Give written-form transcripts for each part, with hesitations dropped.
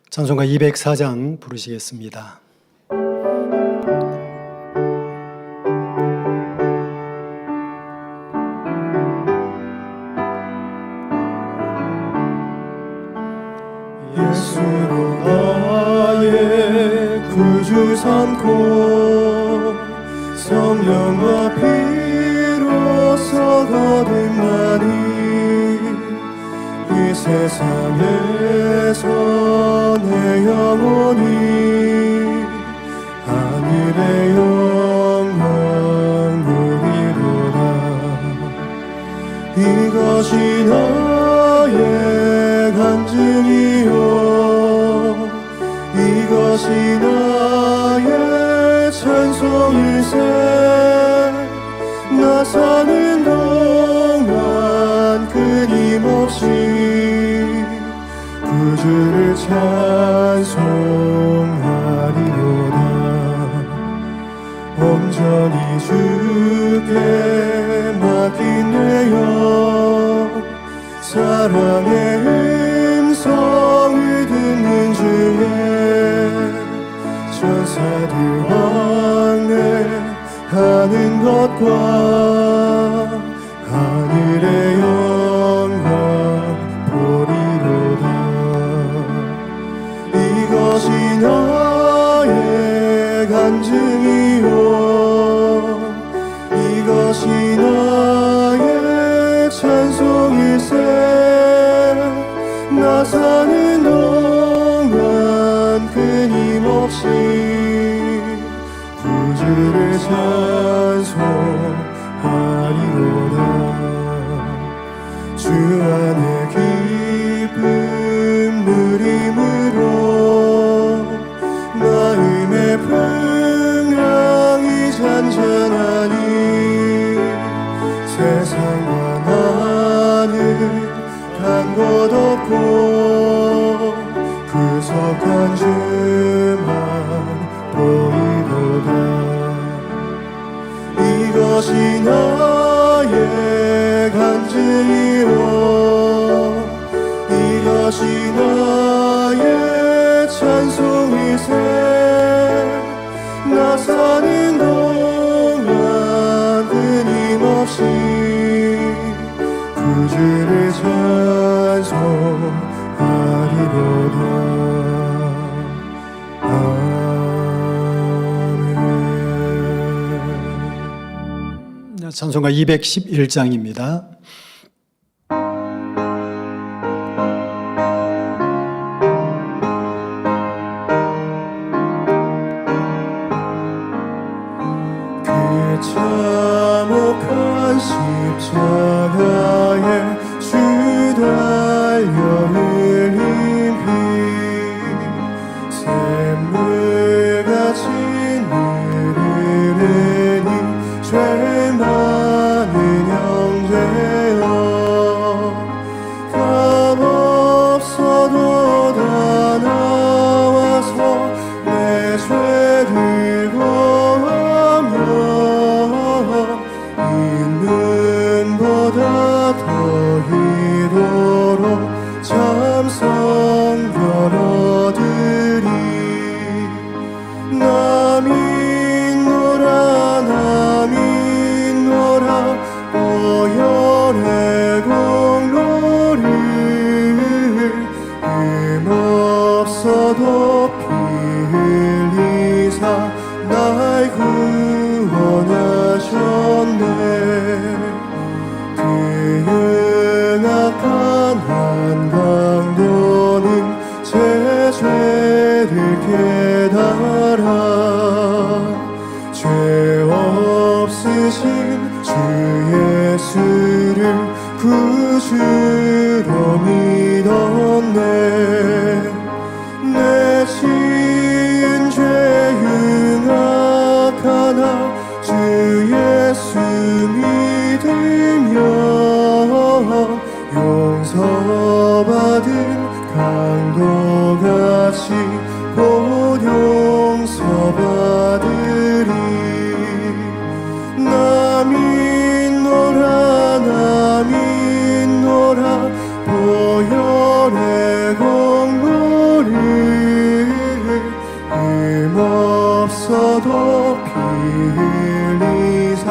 찬송가 204장 부르시겠습니다. 예수로 나의 구주 삼고 성령과 피로써 거듭나니 이 세상에서 내 영혼이 하늘의 영광 누리로다. 이것이 나의 간증이요 이것이 나의 찬송일세. 나 사는 동안 끊임없이 구주를 찬송하리로다. 온전히 주께 맡긴 내 영 사랑의 음성을 듣는 중에 천사들 왕래하는 것과 하늘의 영광 보리로다. 이것이 나의 간증이요 이것이 나의 찬송일세. 나 사는 동안 끊임없이 구주를 찬송하리로다. 주 안에 기쁨 누림으로 마음의 평강이 잔잔하니 세상과 나는 간 것 없고 구속한 주만 보이도다. 이것이 나의 간증이요 이것이 나의 찬송일세. 나 사는 동안 끊임없이 구주를 찬송하리로다. 아멘. 찬송가 211장입니다. 그 참혹한 십자가에 주 달려 흘린 피 샘물같이 흐르니 죄 많은 형제여 값없어도 다 나와서 내 죄를 고하며 있는보다 더 이도록 참성결 얻으리. 나 믿노라 나 믿노라 보혈의 공로를 흠없어도 피 흘리사 날 구원하셨네. 그 연약한 한강도는 제 죄를 깨달아 죄 없으신 주 예수를 구주로 믿었네. 내 지은 죄 흉악하나 주 예수 믿으며 용서받은 강도같이 곧 용서받으리. 나 믿노라 나 믿노라 보혈의 공로를 힘없어도 피 흘리사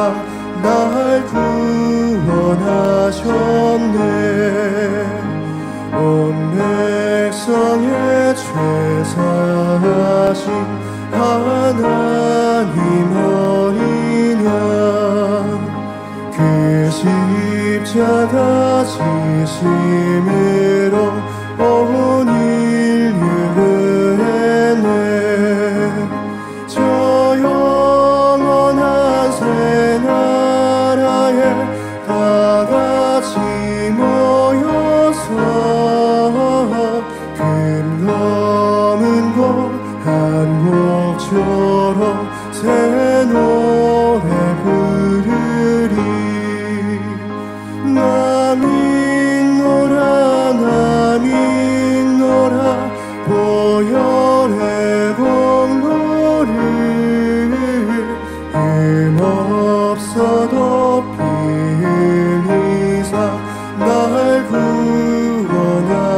날 구원하셨네. 온 백성의 죄 사하신 하나님 어린 양, 그 십자가 지심으로 온 인류 구했네. 저 영원한 새 나라에 다 같이 모여서 금 넘은 곳 한 곡처럼 새 노래 부르리. 남인노라 보혈의 공로를 힘없어도 피 흘리사 날 구원하셨네.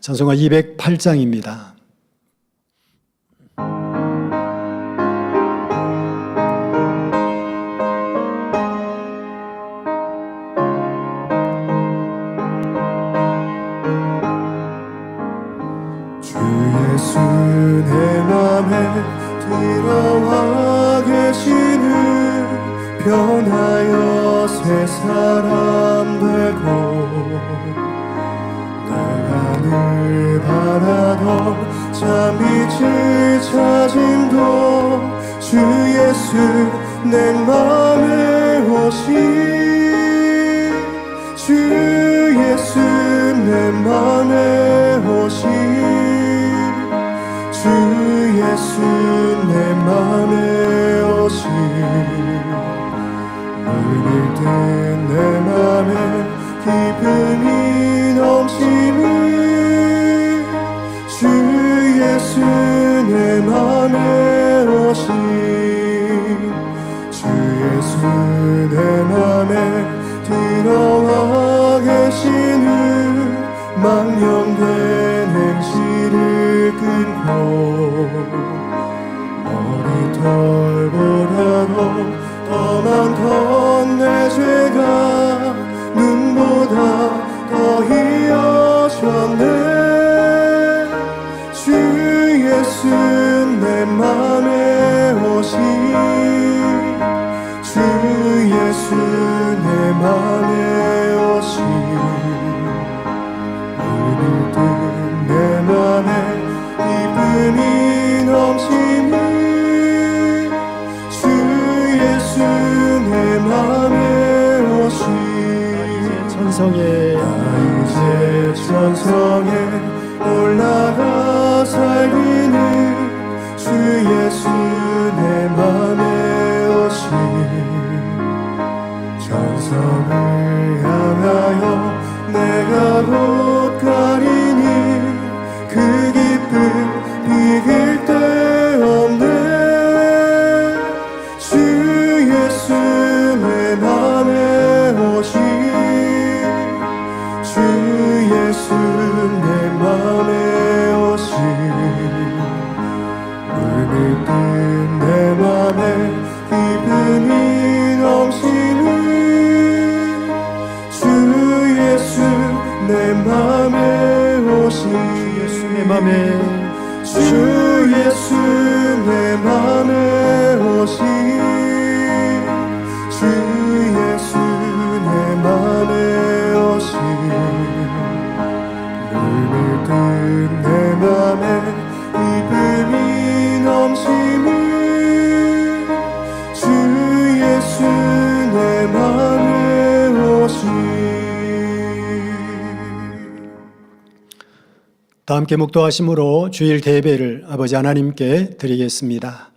찬송가 208장입니다. 주 예수 내 맘에 들어와 계시는 변하여 새 사람 되고 내가 늘 바라던 참빛을 찾음도 주 예수 내 맘에 오신 주 예수 내 맘에 오신 주 예수 내 맘에 오신 물밀 듯 내 맘에 기쁨이 넘치는 주 예수 내 맘에 오신 주 예수 내 맘에 들어와 계시는 망령된 행실을 끊고 머리털보다도 더 많던 내 죄가 눈보다 더 희어졌네. 주 예수 내 맘에 오신 주 예수 내 맘에 오신 물을 든 내 맘에 기쁨이 넘치는 주 예수 내 맘에 오신 천성에 나 이제 천성에 올라가 살기는 주 예수 내 맘에 오신 천성을 향하여 내가 곧 가리니 그 기쁨 이길 데 없네. 주 예수 내 맘에 오신 주 예수 내 맘에 오신 물밀 듯 내 맘에 기쁨이 넘치는 주 예수 내 맘에 오신 예수 내 맘에 주 예수 내 맘에 오신 주 예수 내 맘에 오신 물밀 듯 내 맘에 기쁨이 넘치는 주 예수 내 맘에 오신. 다 함께 묵도하심으로 주일 대배를 아버지 하나님께 드리겠습니다.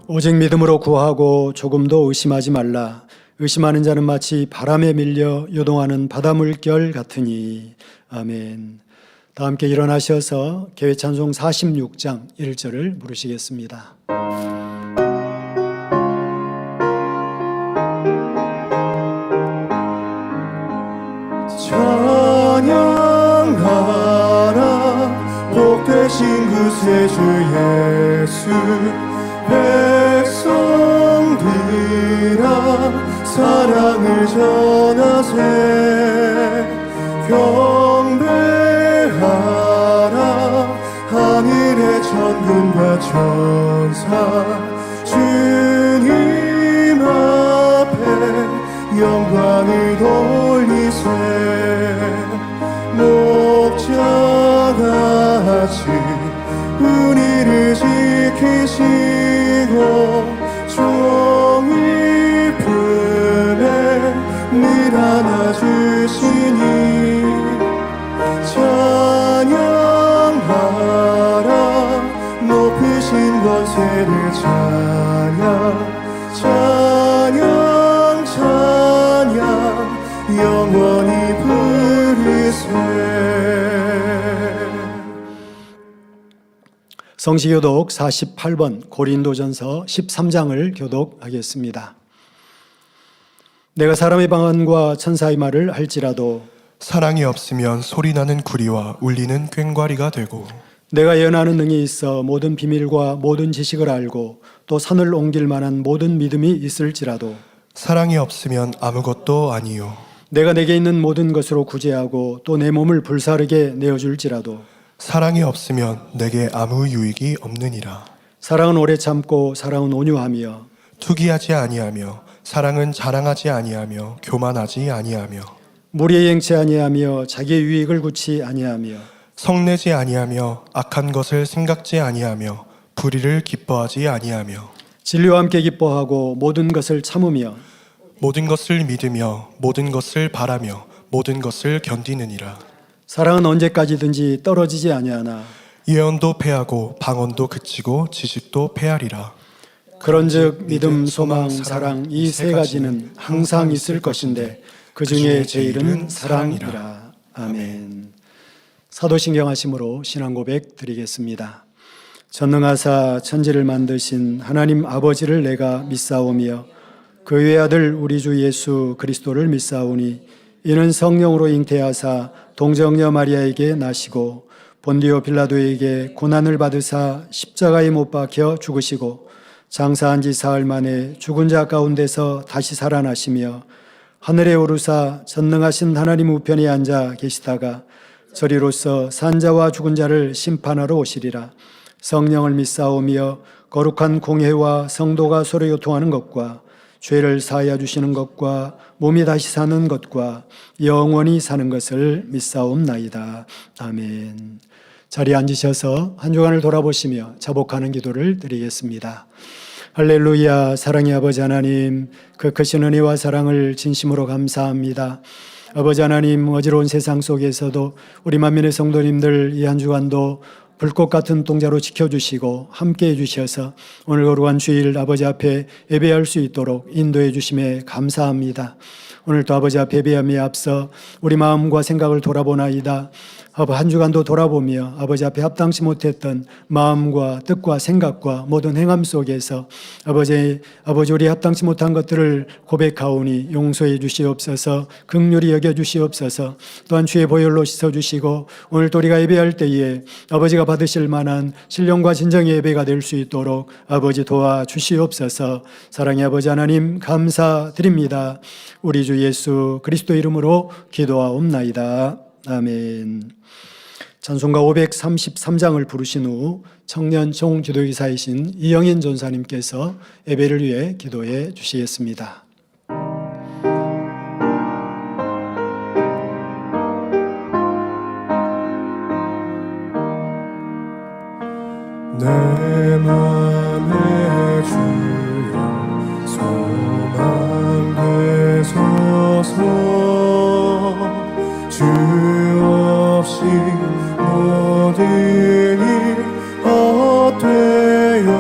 오직 믿음으로 구하고 조금도 의심하지 말라. 의심하는 자는 마치 바람에 밀려 요동하는 바닷물결 같으니. 아멘. 다 함께 일어나셔서 교회찬송 46장 1절을 부르시겠습니다. 찬양하라 복되신 그 새 주 예수 백성들아 사랑을 전하세 경배하라 하늘의 천군과 천사 주님 앞에 영광을 돌리세 목자같이 우리를 지키시고 종일 품에 늘 안아주시니 찬양하라 높으신 권세를 찬양 찬양 찬양 영원히 부르세. 성시교독 48번 고린도전서 13장을 교독하겠습니다. 내가 사람의 방언과 천사의 말을 할지라도 사랑이 없으면 소리나는 구리와 울리는 꽹과리가 되고 내가 예언하는 능이 있어 모든 비밀과 모든 지식을 알고 또 산을 옮길 만한 모든 믿음이 있을지라도 사랑이 없으면 아무것도 아니요 내가 내게 있는 모든 것으로 구제하고 또 내 몸을 불사르게 내어줄지라도 사랑이 없으면 내게 아무 유익이 없느니라. 사랑은 오래 참고 사랑은 온유하며 투기하지 아니하며 사랑은 자랑하지 아니하며 교만하지 아니하며 무리에 행치 아니하며 자기의 유익을 굳이 아니하며 성내지 아니하며 악한 것을 생각지 아니하며 불의를 기뻐하지 아니하며 진리와 함께 기뻐하고 모든 것을 참으며 모든 것을 믿으며 모든 것을 바라며 모든 것을 견디느니라. 사랑은 언제까지든지 떨어지지 아니하나 예언도 패하고 방언도 그치고 지식도 패하리라. 그런즉 믿음, 소망, 사랑 이 세 가지는 항상 있을 것인데 그 중에 제일은 사랑이라. 아멘. 사도신경 하심으로 신앙 고백 드리겠습니다. 전능하사 천지를 만드신 하나님 아버지를 내가 믿사오며 그 외아들 우리 주 예수 그리스도를 믿사오니 이는 성령으로 잉태하사 동정녀 마리아에게 나시고 본디오 빌라도에게 고난을 받으사 십자가에 못 박혀 죽으시고 장사한 지 사흘 만에 죽은 자 가운데서 다시 살아나시며 하늘에 오르사 전능하신 하나님 우편에 앉아 계시다가 저리로서 산자와 죽은 자를 심판하러 오시리라. 성령을 믿사오며 거룩한 공회와 성도가 서로 교통하는 것과 죄를 사하여 주시는 것과 몸이 다시 사는 것과 영원히 사는 것을 믿사옵나이다. 아멘. 자리에 앉으셔서 한 주간을 돌아보시며 자복하는 기도를 드리겠습니다. 할렐루야. 사랑의 아버지 하나님, 그 크신 은혜와 사랑을 진심으로 감사합니다. 아버지 하나님, 어지러운 세상 속에서도 우리 만민의 성도님들 이 한 주간도 불꽃 같은 동자로 지켜주시고 함께해 주셔서 오늘 거룩한 주일 아버지 앞에 예배할 수 있도록 인도해 주심에 감사합니다. 오늘도 아버지 앞에 예배함에 앞서 우리 마음과 생각을 돌아보나이다. 한 주간도 돌아보며 아버지 앞에 합당치 못했던 마음과 뜻과 생각과 모든 행함 속에서 아버지 우리 합당치 못한 것들을 고백하오니 용서해 주시옵소서. 긍휼히 여겨 주시옵소서. 또한 주의 보혈로 씻어주시고 오늘 또 우리가 예배할 때에 아버지가 받으실 만한 신령과 진정의 예배가 될 수 있도록 아버지 도와주시옵소서. 사랑의 아버지 하나님 감사드립니다. 우리 주 예수 그리스도 이름으로 기도하옵나이다. 아멘. 찬송가 533장을 부르신 후 청년 총기도의사이신 이영인 전사님께서 예배를 위해 기도해 주시겠습니다. 내 맘에 주여 소망 되소서. 주 없이 모든 일 헛되어라.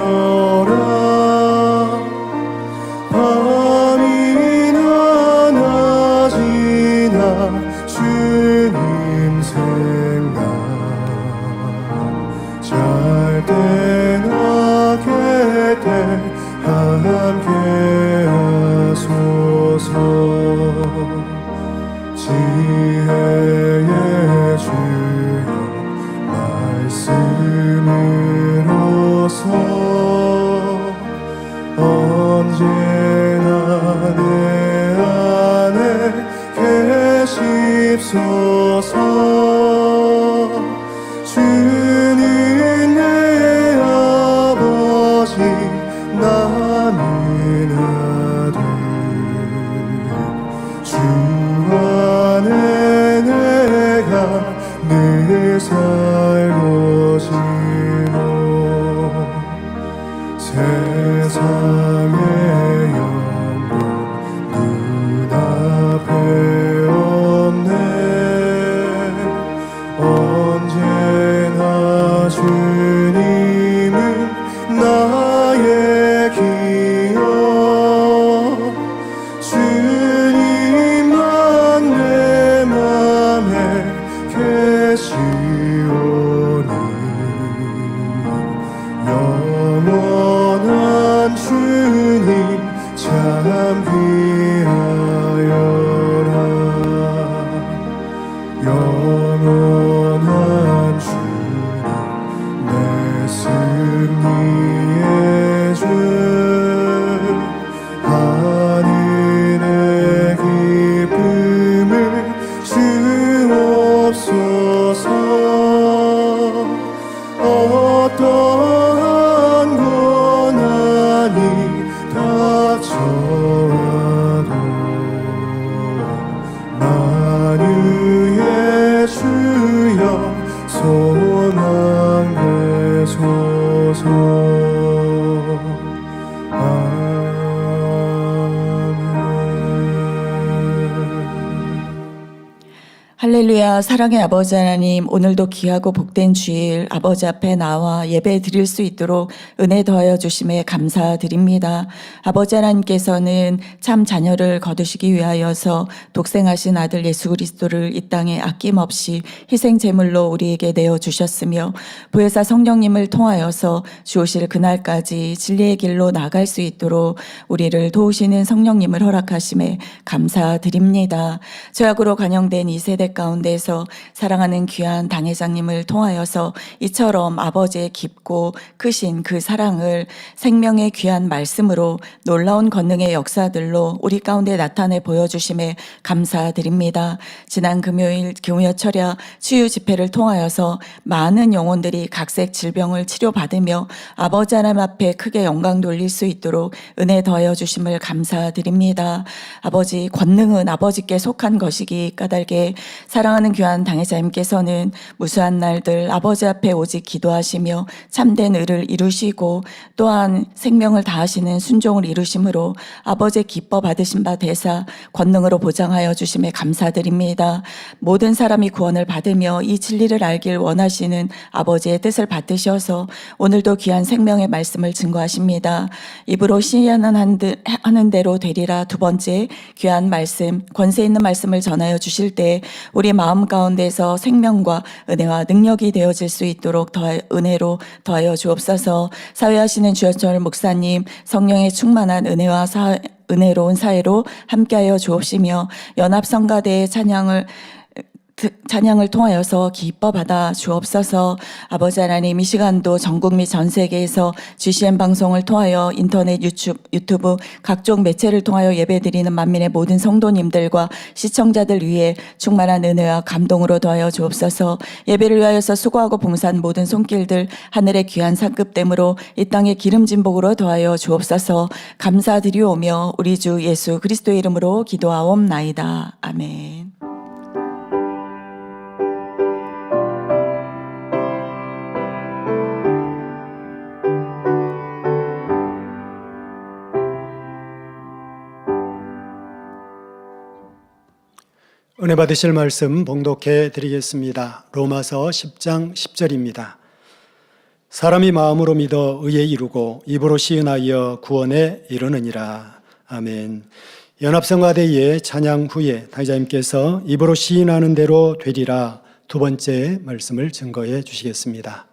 떠나게 돼 함께 하소서. 지혜의 주여 말씀으로서 언제나 내 안에 계십소서. 주는 내 아버지 나는 아들. 주 안에 내가 늘 살고 싶어. 세상의 영광 눈앞에 없네. 언제나 주님은 나의 기억. 주님만 내 맘에 계시오니 영원한 주님 참 귀하여라. 영원한 주님 내 승리의 주. 하늘의 기쁨을 주옵소서. 어떠한 고난이 닥쳐와도 만유의 주여 소망 되소서. 할렐루야. 사랑의 아버지 하나님, 오늘도 귀하고 복된 주일 아버지 앞에 나와 예배 드릴 수 있도록 은혜 더하여 주심에 감사드립니다. 아버지 하나님께서는 참 자녀를 거두시기 위하여서 독생하신 아들 예수 그리스도를 이 땅에 아낌없이 희생 제물로 우리에게 내어 주셨으며 보혜사 성령님을 통하여서 주오실 그날까지 진리의 길로 나갈 수 있도록 우리를 도우시는 성령님을 허락하심에 감사드립니다. 죄악으로 관영된 이 세대 가운데에서 사랑하는 귀한 당회장님을 통하여서 이처럼 아버지의 깊고 크신 그 사랑을 생명의 귀한 말씀으로 놀라운 권능의 역사들로 우리 가운데 나타내 보여주심에 감사드립니다. 지난 금요일 교회철야 치유 집회를 통하여서 많은 영혼들이 각색 질병을 치료받으며 아버지 하나님 앞에 크게 영광 돌릴 수 있도록 은혜 더하여 주심을 감사드립니다. 아버지, 권능은 아버지께 속한 것이기 까닭에 사랑하는 귀한 당회자님께서는 무수한 날들 아버지 앞에 오직 기도하시며 참된 의를 이루시고 또한 생명을 다하시는 순종을 이루심으로 아버지의 기뻐 받으신 바 대사 권능으로 보장하여 주심에 감사드립니다. 모든 사람이 구원을 받으며 이 진리를 알길 원하시는 아버지의 뜻을 받으셔서 오늘도 귀한 생명의 말씀을 증거하십니다. 입으로 시인하는 대로 되리라. 두 번째, 귀한 말씀, 권세 있는 말씀을 전하여 주실 때 우리 마음 가운데서 생명과 은혜와 능력이 되어질 수 있도록 은혜로 더하여 주옵소서. 사회하시는 주여철 목사님, 성령의 충만한 은혜와 은혜로운 사회로 함께하여 주옵시며 연합성가대의 찬양을 통하여서 기뻐 받아 주옵소서. 아버지 하나님, 이 시간도 전국 및 전 세계에서 GCN 방송을 통하여 인터넷, 유튜브 각종 매체를 통하여 예배드리는 만민의 모든 성도님들과 시청자들 위해 충만한 은혜와 감동으로 더하여 주옵소서. 예배를 위하여서 수고하고 봉사한 모든 손길들 하늘의 귀한 상급됨으로 이 땅의 기름진 복으로 더하여 주옵소서. 감사드리오며 우리 주 예수 그리스도의 이름으로 기도하옵나이다. 아멘. 은혜 받으실 말씀 봉독해 드리겠습니다. 로마서 10장 10절입니다. 사람이 마음으로 믿어 의에 이루고 입으로 시인하여 구원에 이르느니라. 아멘. 연합성가대의 찬양 후에 당회자님께서 입으로 시인하는 대로 되리라 두 번째 말씀을 증거해 주시겠습니다.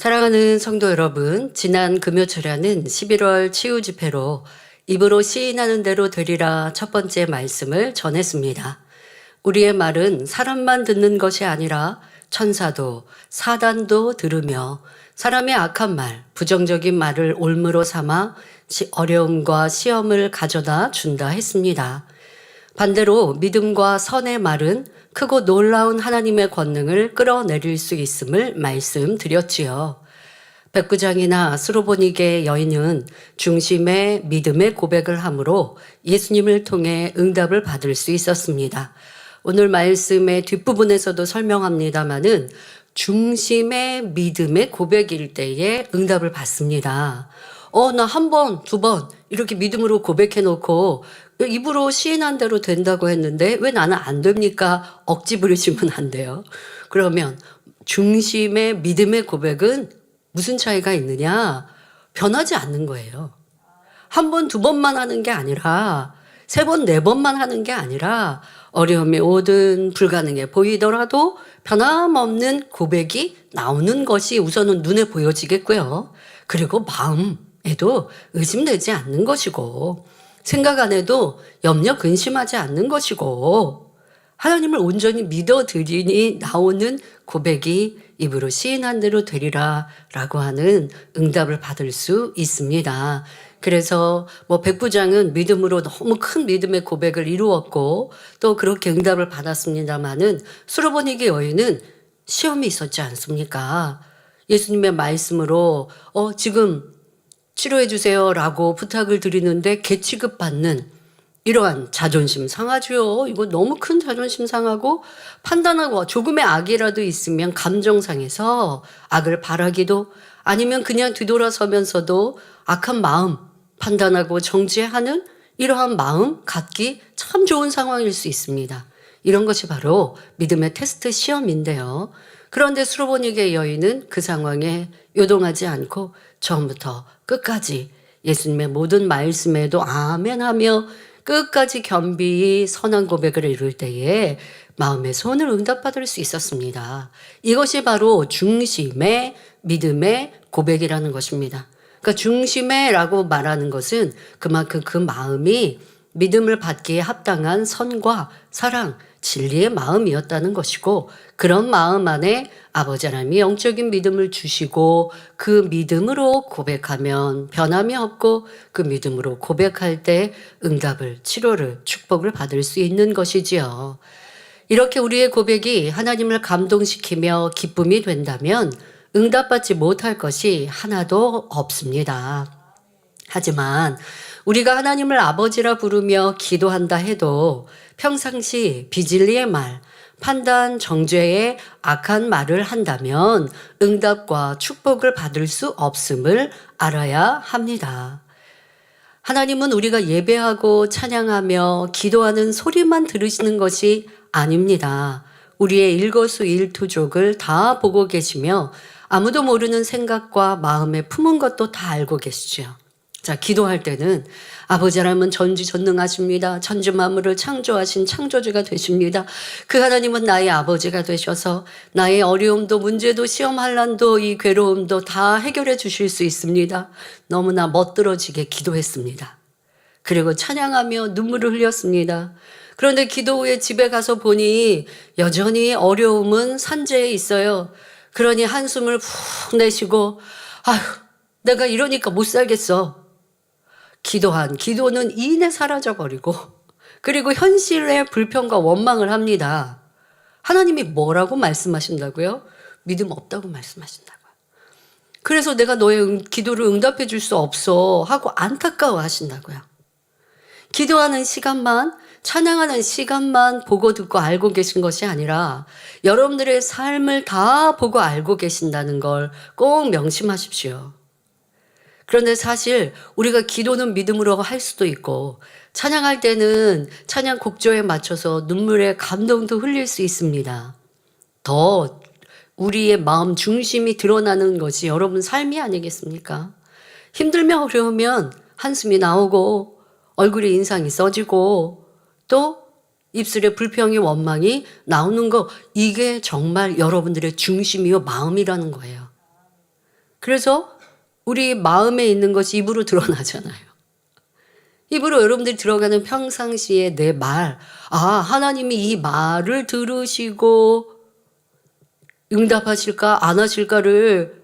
사랑하는 성도 여러분, 지난 금요철야는 11월 치유 집회로 입으로 시인하는 대로 되리라 첫 번째 말씀을 전했습니다. 우리의 말은 사람만 듣는 것이 아니라 천사도 사단도 들으며 사람의 악한 말, 부정적인 말을 올무로 삼아 어려움과 시험을 가져다 준다 했습니다. 반대로 믿음과 선의 말은 크고 놀라운 하나님의 권능을 끌어내릴 수 있음을 말씀드렸지요. 백부장이나 스로보니게 여인은 중심의 믿음의 고백을 함으로 예수님을 통해 응답을 받을 수 있었습니다. 오늘 말씀의 뒷부분에서도 설명합니다마는 중심의 믿음의 고백일 때에 응답을 받습니다. 나 한 번, 두 번 이렇게 믿음으로 고백해놓고 입으로 시인한 대로 된다고 했는데 왜 나는 안 됩니까? 억지 부리시면 안 돼요. 그러면 중심의 믿음의 고백은 무슨 차이가 있느냐? 변하지 않는 거예요. 한 번, 두 번만 하는 게 아니라 세 번, 네 번만 하는 게 아니라 어려움이 오든 불가능해 보이더라도 변함없는 고백이 나오는 것이 우선은 눈에 보여지겠고요. 그리고 마음에도 의심되지 않는 것이고 생각 안에도 염려 근심하지 않는 것이고 하나님을 온전히 믿어드리니 나오는 고백이 입으로 시인한 대로 되리라 라고 하는 응답을 받을 수 있습니다. 그래서 백부장은 믿음으로 너무 큰 믿음의 고백을 이루었고 또 그렇게 응답을 받았습니다마는 수로보니게 여인은 시험이 있었지 않습니까? 예수님의 말씀으로 지금 치료해 주세요 라고 부탁을 드리는데 개취급 받는 이러한 자존심 상하죠. 이거 너무 큰 자존심 상하고 판단하고 조금의 악이라도 있으면 감정 상해서 악을 바라기도 아니면 그냥 뒤돌아서면서도 악한 마음 판단하고 정죄하는 이러한 마음 갖기 참 좋은 상황일 수 있습니다. 이런 것이 바로 믿음의 테스트 시험인데요. 그런데 수로보니게 여인은 그 상황에 요동하지 않고 처음부터 끝까지 예수님의 모든 말씀에도 아멘하며 끝까지 겸비히 선한 고백을 이룰 때에 마음의 소원을 응답받을 수 있었습니다. 이것이 바로 중심의 믿음의 고백이라는 것입니다. 그러니까 중심에라고 말하는 것은 그만큼 그 마음이 믿음을 받기에 합당한 선과 사랑, 진리의 마음이었다는 것이고 그런 마음 안에 아버지 하나님이 영적인 믿음을 주시고 그 믿음으로 고백하면 변함이 없고 그 믿음으로 고백할 때 응답을, 치료를, 축복을 받을 수 있는 것이지요. 이렇게 우리의 고백이 하나님을 감동시키며 기쁨이 된다면 응답받지 못할 것이 하나도 없습니다. 하지만 우리가 하나님을 아버지라 부르며 기도한다 해도 평상시 비진리의 말, 판단, 정죄의 악한 말을 한다면 응답과 축복을 받을 수 없음을 알아야 합니다. 하나님은 우리가 예배하고 찬양하며 기도하는 소리만 들으시는 것이 아닙니다. 우리의 일거수일투족을 다 보고 계시며 아무도 모르는 생각과 마음에 품은 것도 다 알고 계시죠. 자, 기도할 때는 아버지 하나님은 전지전능하십니다. 천지만물을 창조하신 창조주가 되십니다. 그 하나님은 나의 아버지가 되셔서 나의 어려움도 문제도 시험 환난도 이 괴로움도 다 해결해 주실 수 있습니다. 너무나 멋들어지게 기도했습니다. 그리고 찬양하며 눈물을 흘렸습니다. 그런데 기도 후에 집에 가서 보니 여전히 어려움은 산재해 있어요. 그러니 한숨을 푹 내쉬고 아휴 내가 이러니까 못 살겠어. 기도는 이내 사라져버리고 그리고 현실의 불평과 원망을 합니다. 하나님이 뭐라고 말씀하신다고요? 믿음 없다고 말씀하신다고요. 그래서 내가 너의 기도를 응답해 줄 수 없어 하고 안타까워 하신다고요. 기도하는 시간만, 찬양하는 시간만 보고 듣고 알고 계신 것이 아니라 여러분들의 삶을 다 보고 알고 계신다는 걸 꼭 명심하십시오. 그런데 사실 우리가 기도는 믿음으로 할 수도 있고 찬양할 때는 찬양 곡조에 맞춰서 눈물의 감동도 흘릴 수 있습니다. 더 우리의 마음 중심이 드러나는 것이 여러분 삶이 아니겠습니까? 힘들면 어려우면 한숨이 나오고 얼굴에 인상이 써지고 또 입술에 불평이 원망이 나오는 거 이게 정말 여러분들의 중심이요 마음이라는 거예요. 그래서 우리 마음에 있는 것이 입으로 드러나잖아요. 입으로 여러분들이 들어가는 평상시에 내 말, 하나님이 이 말을 들으시고 응답하실까 안 하실까를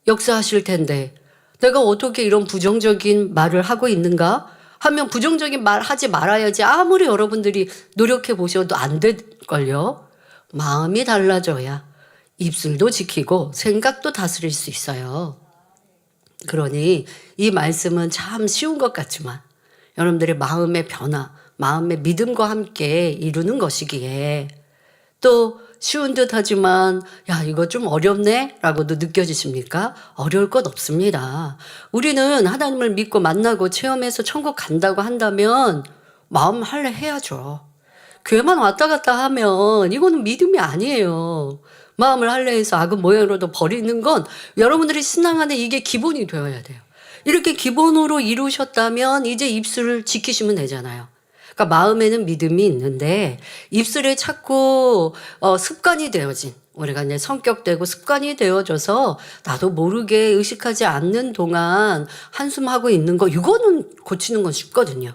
역사하실 텐데 내가 어떻게 이런 부정적인 말을 하고 있는가 하면 부정적인 말 하지 말아야지 아무리 여러분들이 노력해 보셔도 안 될걸요. 마음이 달라져야 입술도 지키고 생각도 다스릴 수 있어요. 그러니 이 말씀은 참 쉬운 것 같지만 여러분들의 마음의 변화, 마음의 믿음과 함께 이루는 것이기에 또 쉬운 듯 하지만 야 이거 좀 어렵네 라고도 느껴지십니까? 어려울 것 없습니다. 우리는 하나님을 믿고 만나고 체험해서 천국 간다고 한다면 마음 할래 해야죠. 교회만 왔다 갔다 하면 이거는 믿음이 아니에요. 마음을 할래 해서 악은 모양으로도 버리는 건 여러분들이 신앙 안에 이게 기본이 되어야 돼요. 이렇게 기본으로 이루셨다면 이제 입술을 지키시면 되잖아요. 그러니까 마음에는 믿음이 있는데 입술에 자꾸 습관이 되어진 우리가 이제 성격되고 습관이 되어져서 나도 모르게 의식하지 않는 동안 한숨하고 있는 거 이거는 고치는 건 쉽거든요.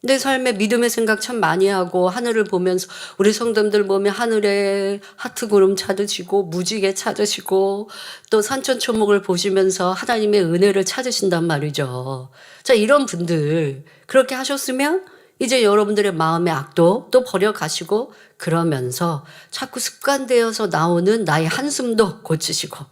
내 삶에 믿음의 생각 참 많이 하고 하늘을 보면서 우리 성도님들 보면 하늘에 하트 구름 찾으시고 무지개 찾으시고 또 산천초목을 보시면서 하나님의 은혜를 찾으신단 말이죠. 자, 이런 분들 그렇게 하셨으면 이제 여러분들의 마음의 악도 또 버려가시고 그러면서 자꾸 습관되어서 나오는 나의 한숨도 고치시고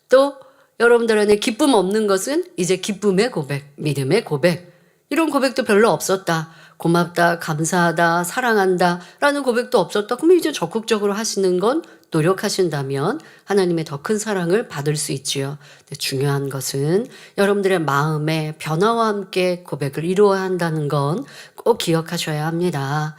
또 여러분들 안에 기쁨 없는 것은 이제 기쁨의 고백, 믿음의 고백 이런 고백도 별로 없었다. 고맙다, 감사하다, 사랑한다 라는 고백도 없었다. 그러면 이제 적극적으로 하시는 건 노력하신다면 하나님의 더 큰 사랑을 받을 수 있지요. 근데 중요한 것은 여러분들의 마음의 변화와 함께 고백을 이루어야 한다는 건 꼭 기억하셔야 합니다.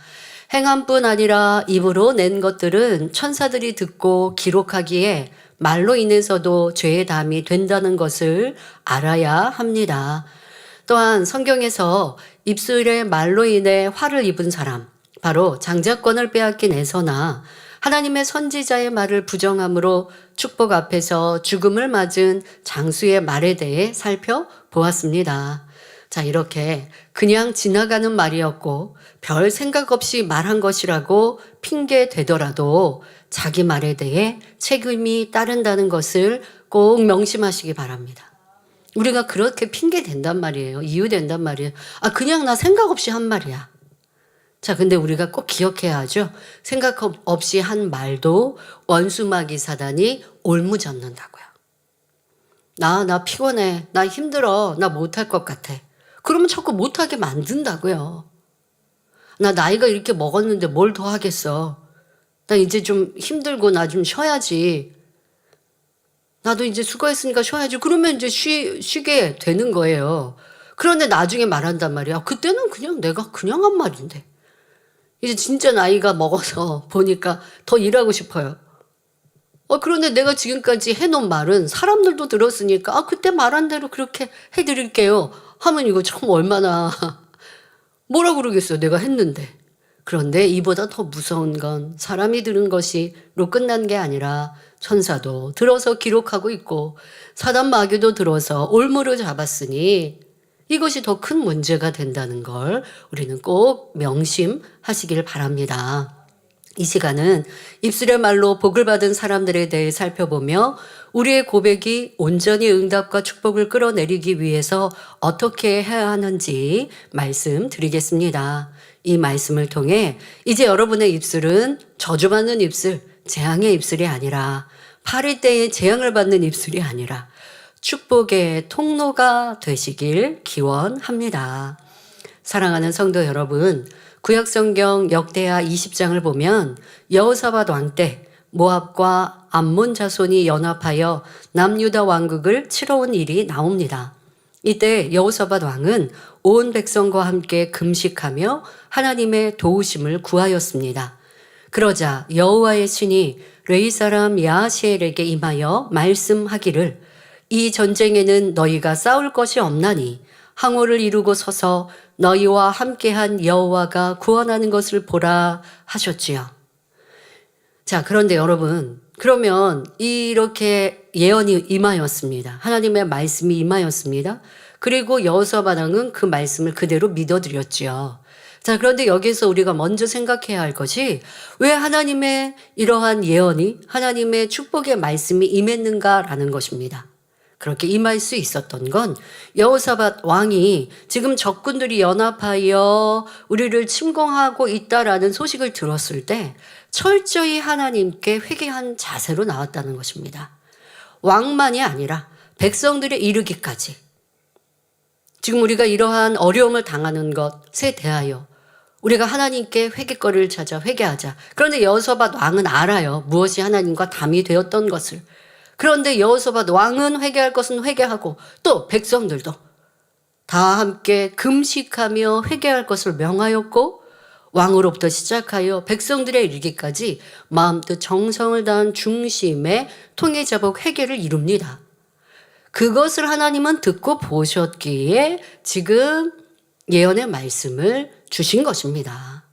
행함뿐 아니라 입으로 낸 것들은 천사들이 듣고 기록하기에 말로 인해서도 죄의 담이 된다는 것을 알아야 합니다. 또한 성경에서 입술의 말로 인해 화를 입은 사람, 바로 장자권을 빼앗긴 에서나 하나님의 선지자의 말을 부정함으로 축복 앞에서 죽음을 맞은 장수의 말에 대해 살펴보았습니다. 자, 이렇게 그냥 지나가는 말이었고 별 생각 없이 말한 것이라고 핑계 대더라도 자기 말에 대해 책임이 따른다는 것을 꼭 명심하시기 바랍니다. 우리가 그렇게 핑계 댄단 말이에요. 이유 댄단 말이에요. 그냥 나 생각 없이 한 말이야. 자, 근데 우리가 꼭 기억해야 하죠. 생각 없이 한 말도 원수마귀 사단이 올무잡는다고요. 나 피곤해. 나 힘들어. 나 못할 것 같아. 그러면 자꾸 못하게 만든다고요. 나 나이가 이렇게 먹었는데 뭘 더 하겠어. 나 이제 좀 힘들고 나 좀 쉬어야지. 나도 이제 수고했으니까 쉬어야지. 그러면 이제 쉬게 되는 거예요. 그런데 나중에 말한단 말이야. 그때는 그냥 내가 그냥 한 말인데. 이제 진짜 나이가 먹어서 보니까 더 일하고 싶어요. 그런데 내가 지금까지 해놓은 말은 사람들도 들었으니까 그때 말한 대로 그렇게 해드릴게요. 하면 이거 참 얼마나 뭐라 그러겠어요. 내가 했는데. 그런데 이보다 더 무서운 건 사람이 들은 것이로 끝난 게 아니라 천사도 들어서 기록하고 있고 사단 마귀도 들어서 올무를 잡았으니 이것이 더 큰 문제가 된다는 걸 우리는 꼭 명심하시길 바랍니다. 이 시간은 입술의 말로 복을 받은 사람들에 대해 살펴보며 우리의 고백이 온전히 응답과 축복을 끌어내리기 위해서 어떻게 해야 하는지 말씀드리겠습니다. 이 말씀을 통해 이제 여러분의 입술은 저주받는 입술, 재앙의 입술이 아니라 파릴 때에 재앙을 받는 입술이 아니라 축복의 통로가 되시길 기원합니다. 사랑하는 성도 여러분, 구약성경 역대하 20장을 보면 여호사밧 왕 때 모압과 암몬 자손이 연합하여 남유다 왕국을 치러 온 일이 나옵니다. 이때 여호사밧 왕은 온 백성과 함께 금식하며 하나님의 도우심을 구하였습니다. 그러자 여호와의 신이 레위 사람 야하시엘에게 임하여 말씀하기를 이 전쟁에는 너희가 싸울 것이 없나니 항오를 이루고 서서 너희와 함께한 여호와가 구원하는 것을 보라 하셨지요. 자, 그런데 여러분, 그러면 이렇게 예언이 임하였습니다. 하나님의 말씀이 임하였습니다. 그리고 여호사밧 왕은 그 말씀을 그대로 믿어드렸지요. 자, 그런데 여기서 우리가 먼저 생각해야 할 것이 왜 하나님의 이러한 예언이 하나님의 축복의 말씀이 임했는가라는 것입니다. 그렇게 임할 수 있었던 건 여호사밧 왕이 지금 적군들이 연합하여 우리를 침공하고 있다라는 소식을 들었을 때 철저히 하나님께 회개한 자세로 나왔다는 것입니다. 왕만이 아니라 백성들에 이르기까지 지금 우리가 이러한 어려움을 당하는 것에 대하여 우리가 하나님께 회개거리를 찾아 회개하자. 그런데 여호사밧 왕은 알아요. 무엇이 하나님과 담이 되었던 것을. 그런데 여호사밧 왕은 회개할 것은 회개하고 또 백성들도 다 함께 금식하며 회개할 것을 명하였고 왕으로부터 시작하여 백성들의 이르기까지 마음뜻 정성을 다한 중심의 통회자복 회개를 이룹니다. 그것을 하나님은 듣고 보셨기에 지금 예언의 말씀을 주신 것입니다.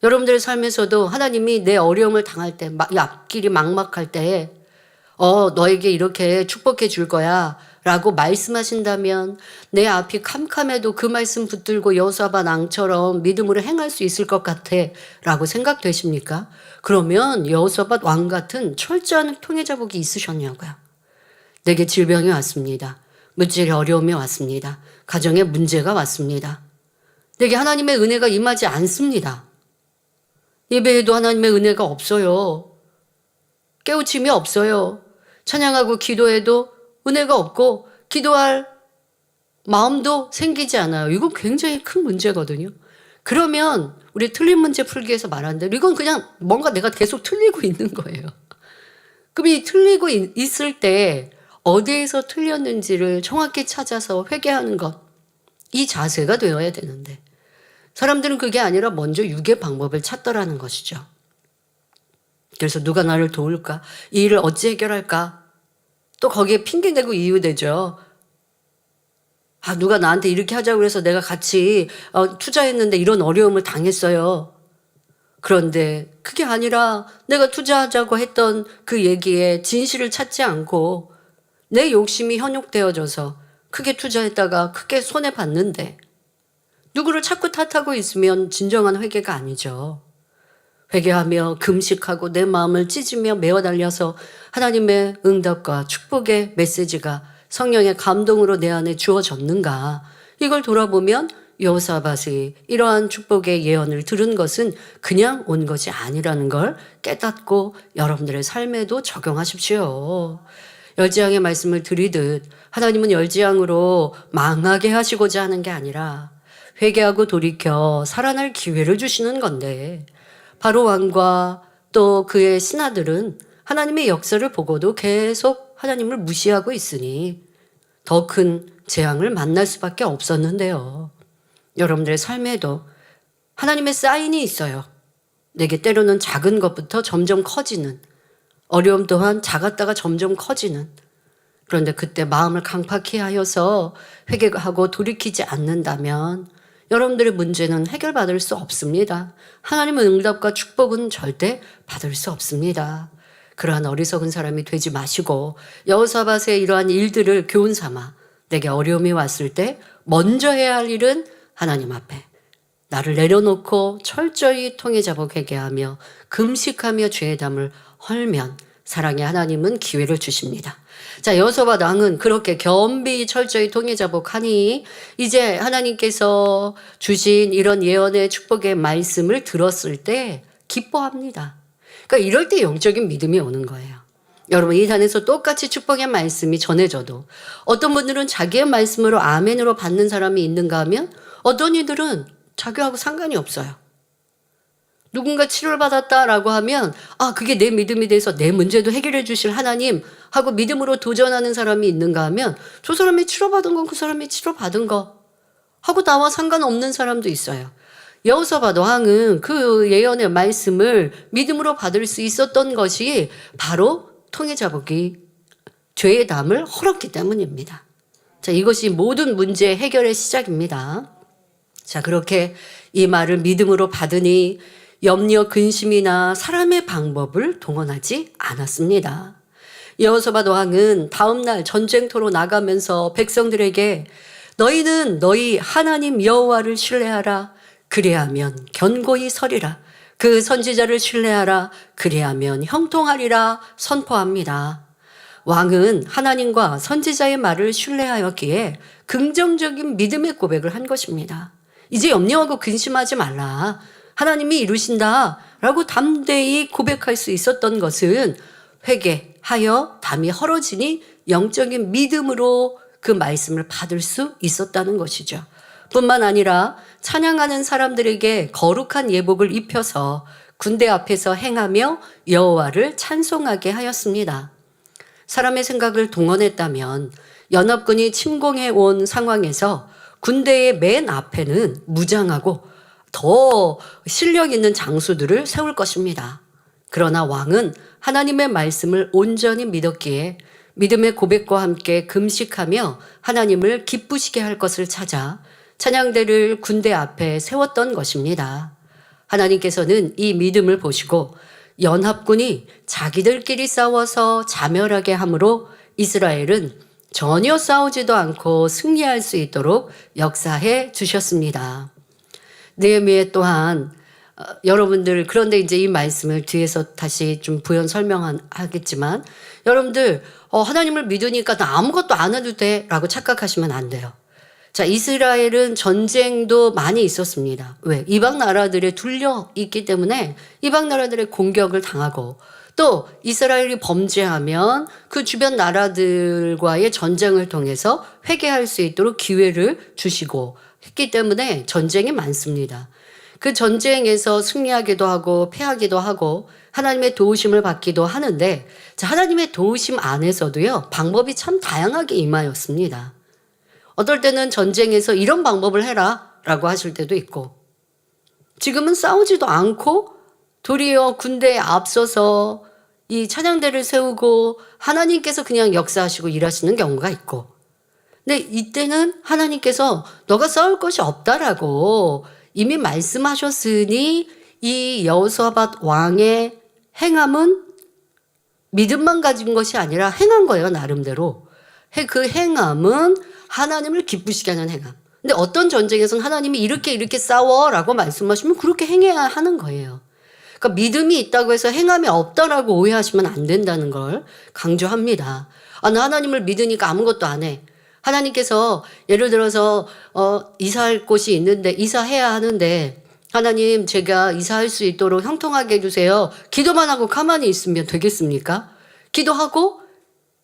여러분들의 삶에서도 하나님이 내 어려움을 당할 때, 앞길이 막막할 때 너에게 이렇게 축복해 줄 거야 라고 말씀하신다면 내 앞이 캄캄해도 그 말씀 붙들고 여호사밧 왕처럼 믿음으로 행할 수 있을 것 같아 라고 생각되십니까? 그러면 여호사밧 왕 같은 철저한 통회자복이 있으셨냐고요. 내게 질병이 왔습니다. 물질의 어려움이 왔습니다. 가정에 문제가 왔습니다. 내게 하나님의 은혜가 임하지 않습니다. 예배에도 하나님의 은혜가 없어요. 깨우침이 없어요. 찬양하고 기도해도 은혜가 없고 기도할 마음도 생기지 않아요. 이건 굉장히 큰 문제거든요. 그러면 우리 틀린 문제 풀기 위해서 말하는 대로 이건 그냥 뭔가 내가 계속 틀리고 있는 거예요. 그럼 이 틀리고 있을 때 어디에서 틀렸는지를 정확히 찾아서 회개하는 것, 이 자세가 되어야 되는데 사람들은 그게 아니라 먼저 유괴 방법을 찾더라는 것이죠. 그래서 누가 나를 도울까? 이 일을 어찌 해결할까? 또 거기에 핑계대고 이유대죠. 누가 나한테 이렇게 하자고 해서 내가 같이 투자했는데 이런 어려움을 당했어요. 그런데 그게 아니라 내가 투자하자고 했던 그 얘기에 진실을 찾지 않고 내 욕심이 현혹되어져서 크게 투자했다가 크게 손해봤는데 누구를 자꾸 탓하고 있으면 진정한 회개가 아니죠. 회개하며 금식하고 내 마음을 찢으며 메어 달려서 하나님의 응답과 축복의 메시지가 성령의 감동으로 내 안에 주어졌는가. 이걸 돌아보면 여호사밧이 이러한 축복의 예언을 들은 것은 그냥 온 것이 아니라는 걸 깨닫고 여러분들의 삶에도 적용하십시오. 열지양의 말씀을 드리듯 하나님은 열지양으로 망하게 하시고자 하는 게 아니라 회개하고 돌이켜 살아날 기회를 주시는 건데 바로 왕과 또 그의 신하들은 하나님의 역사를 보고도 계속 하나님을 무시하고 있으니 더 큰 재앙을 만날 수밖에 없었는데요. 여러분들의 삶에도 하나님의 사인이 있어요. 내게 때로는 작은 것부터 점점 커지는, 어려움 또한 작았다가 점점 커지는, 그런데 그때 마음을 강팍히 하여서 회개하고 돌이키지 않는다면 여러분들의 문제는 해결받을 수 없습니다. 하나님의 응답과 축복은 절대 받을 수 없습니다. 그러한 어리석은 사람이 되지 마시고 여호사밧의 이러한 일들을 교훈 삼아 내게 어려움이 왔을 때 먼저 해야 할 일은 하나님 앞에 나를 내려놓고 철저히 통회자복 회개하며 금식하며 죄의 담을 헐면 사랑의 하나님은 기회를 주십니다. 자, 여호사밧 왕은 그렇게 겸비 철저히 통회자복하니 이제 하나님께서 주신 이런 예언의 축복의 말씀을 들었을 때 기뻐합니다. 그러니까 이럴 때 영적인 믿음이 오는 거예요. 여러분, 이 단에서 똑같이 축복의 말씀이 전해져도 어떤 분들은 자기의 말씀으로 아멘으로 받는 사람이 있는가 하면 어떤 이들은 자기하고 상관이 없어요. 누군가 치료를 받았다라고 하면 그게 내 믿음이 돼서 내 문제도 해결해 주실 하나님 하고 믿음으로 도전하는 사람이 있는가 하면 저 사람이 치료받은 건 그 사람이 치료받은 거 하고 나와 상관없는 사람도 있어요. 여호사밧 왕은 그 예언의 말씀을 믿음으로 받을 수 있었던 것이 바로 통회자복이 죄의 담을 헐었기 때문입니다. 자, 이것이 모든 문제 해결의 시작입니다. 자, 그렇게 이 말을 믿음으로 받으니 염려, 근심이나 사람의 방법을 동원하지 않았습니다. 여호사밧 왕은 다음날 전쟁터로 나가면서 백성들에게 너희는 너희 하나님 여호와를 신뢰하라. 그래야면 견고히 서리라. 그 선지자를 신뢰하라. 그래야면 형통하리라 선포합니다. 왕은 하나님과 선지자의 말을 신뢰하였기에 긍정적인 믿음의 고백을 한 것입니다. 이제 염려하고 근심하지 말라. 하나님이 이루신다 라고 담대히 고백할 수 있었던 것은 회개하여 담이 헐어지니 영적인 믿음으로 그 말씀을 받을 수 있었다는 것이죠. 뿐만 아니라 찬양하는 사람들에게 거룩한 예복을 입혀서 군대 앞에서 행하며 여호와를 찬송하게 하였습니다. 사람의 생각을 동원했다면 연합군이 침공해 온 상황에서 군대의 맨 앞에는 무장하고 더 실력 있는 장수들을 세울 것입니다. 그러나 왕은 하나님의 말씀을 온전히 믿었기에 믿음의 고백과 함께 금식하며 하나님을 기쁘시게 할 것을 찾아 찬양대를 군대 앞에 세웠던 것입니다. 하나님께서는 이 믿음을 보시고 연합군이 자기들끼리 싸워서 자멸하게 함으로 이스라엘은 전혀 싸우지도 않고 승리할 수 있도록 역사해 주셨습니다. 느헤미야 또한 여러분들, 그런데 이제 이 말씀을 뒤에서 다시 좀 부연 설명하겠지만 여러분들 하나님을 믿으니까 나 아무것도 안 해도 돼 라고 착각하시면 안 돼요. 자, 이스라엘은 전쟁도 많이 있었습니다. 왜? 이방 나라들에 둘려 있기 때문에 이방 나라들의 공격을 당하고 또 이스라엘이 범죄하면 그 주변 나라들과의 전쟁을 통해서 회개할 수 있도록 기회를 주시고 했기 때문에 전쟁이 많습니다. 그 전쟁에서 승리하기도 하고 패하기도 하고 하나님의 도우심을 받기도 하는데 자, 하나님의 도우심 안에서도요, 방법이 참 다양하게 임하였습니다. 어떨 때는 전쟁에서 이런 방법을 해라 라고 하실 때도 있고 지금은 싸우지도 않고 도리어 군대에 앞서서 이 찬양대를 세우고 하나님께서 그냥 역사하시고 일하시는 경우가 있고 근데 이때는 하나님께서 너가 싸울 것이 없다라고 이미 말씀하셨으니 이 여호사밧 왕의 행함은 믿음만 가진 것이 아니라 행한 거예요, 나름대로. 그 행함은 하나님을 기쁘시게 하는 행함. 근데 어떤 전쟁에서는 하나님이 이렇게 싸워라고 말씀하시면 그렇게 행해야 하는 거예요. 그러니까 믿음이 있다고 해서 행함이 없다라고 오해하시면 안 된다는 걸 강조합니다. 나 하나님을 믿으니까 아무것도 안 해. 하나님께서 예를 들어서 이사할 곳이 있는데 이사해야 하는데 하나님 제가 이사할 수 있도록 형통하게 해주세요. 기도만 하고 가만히 있으면 되겠습니까? 기도하고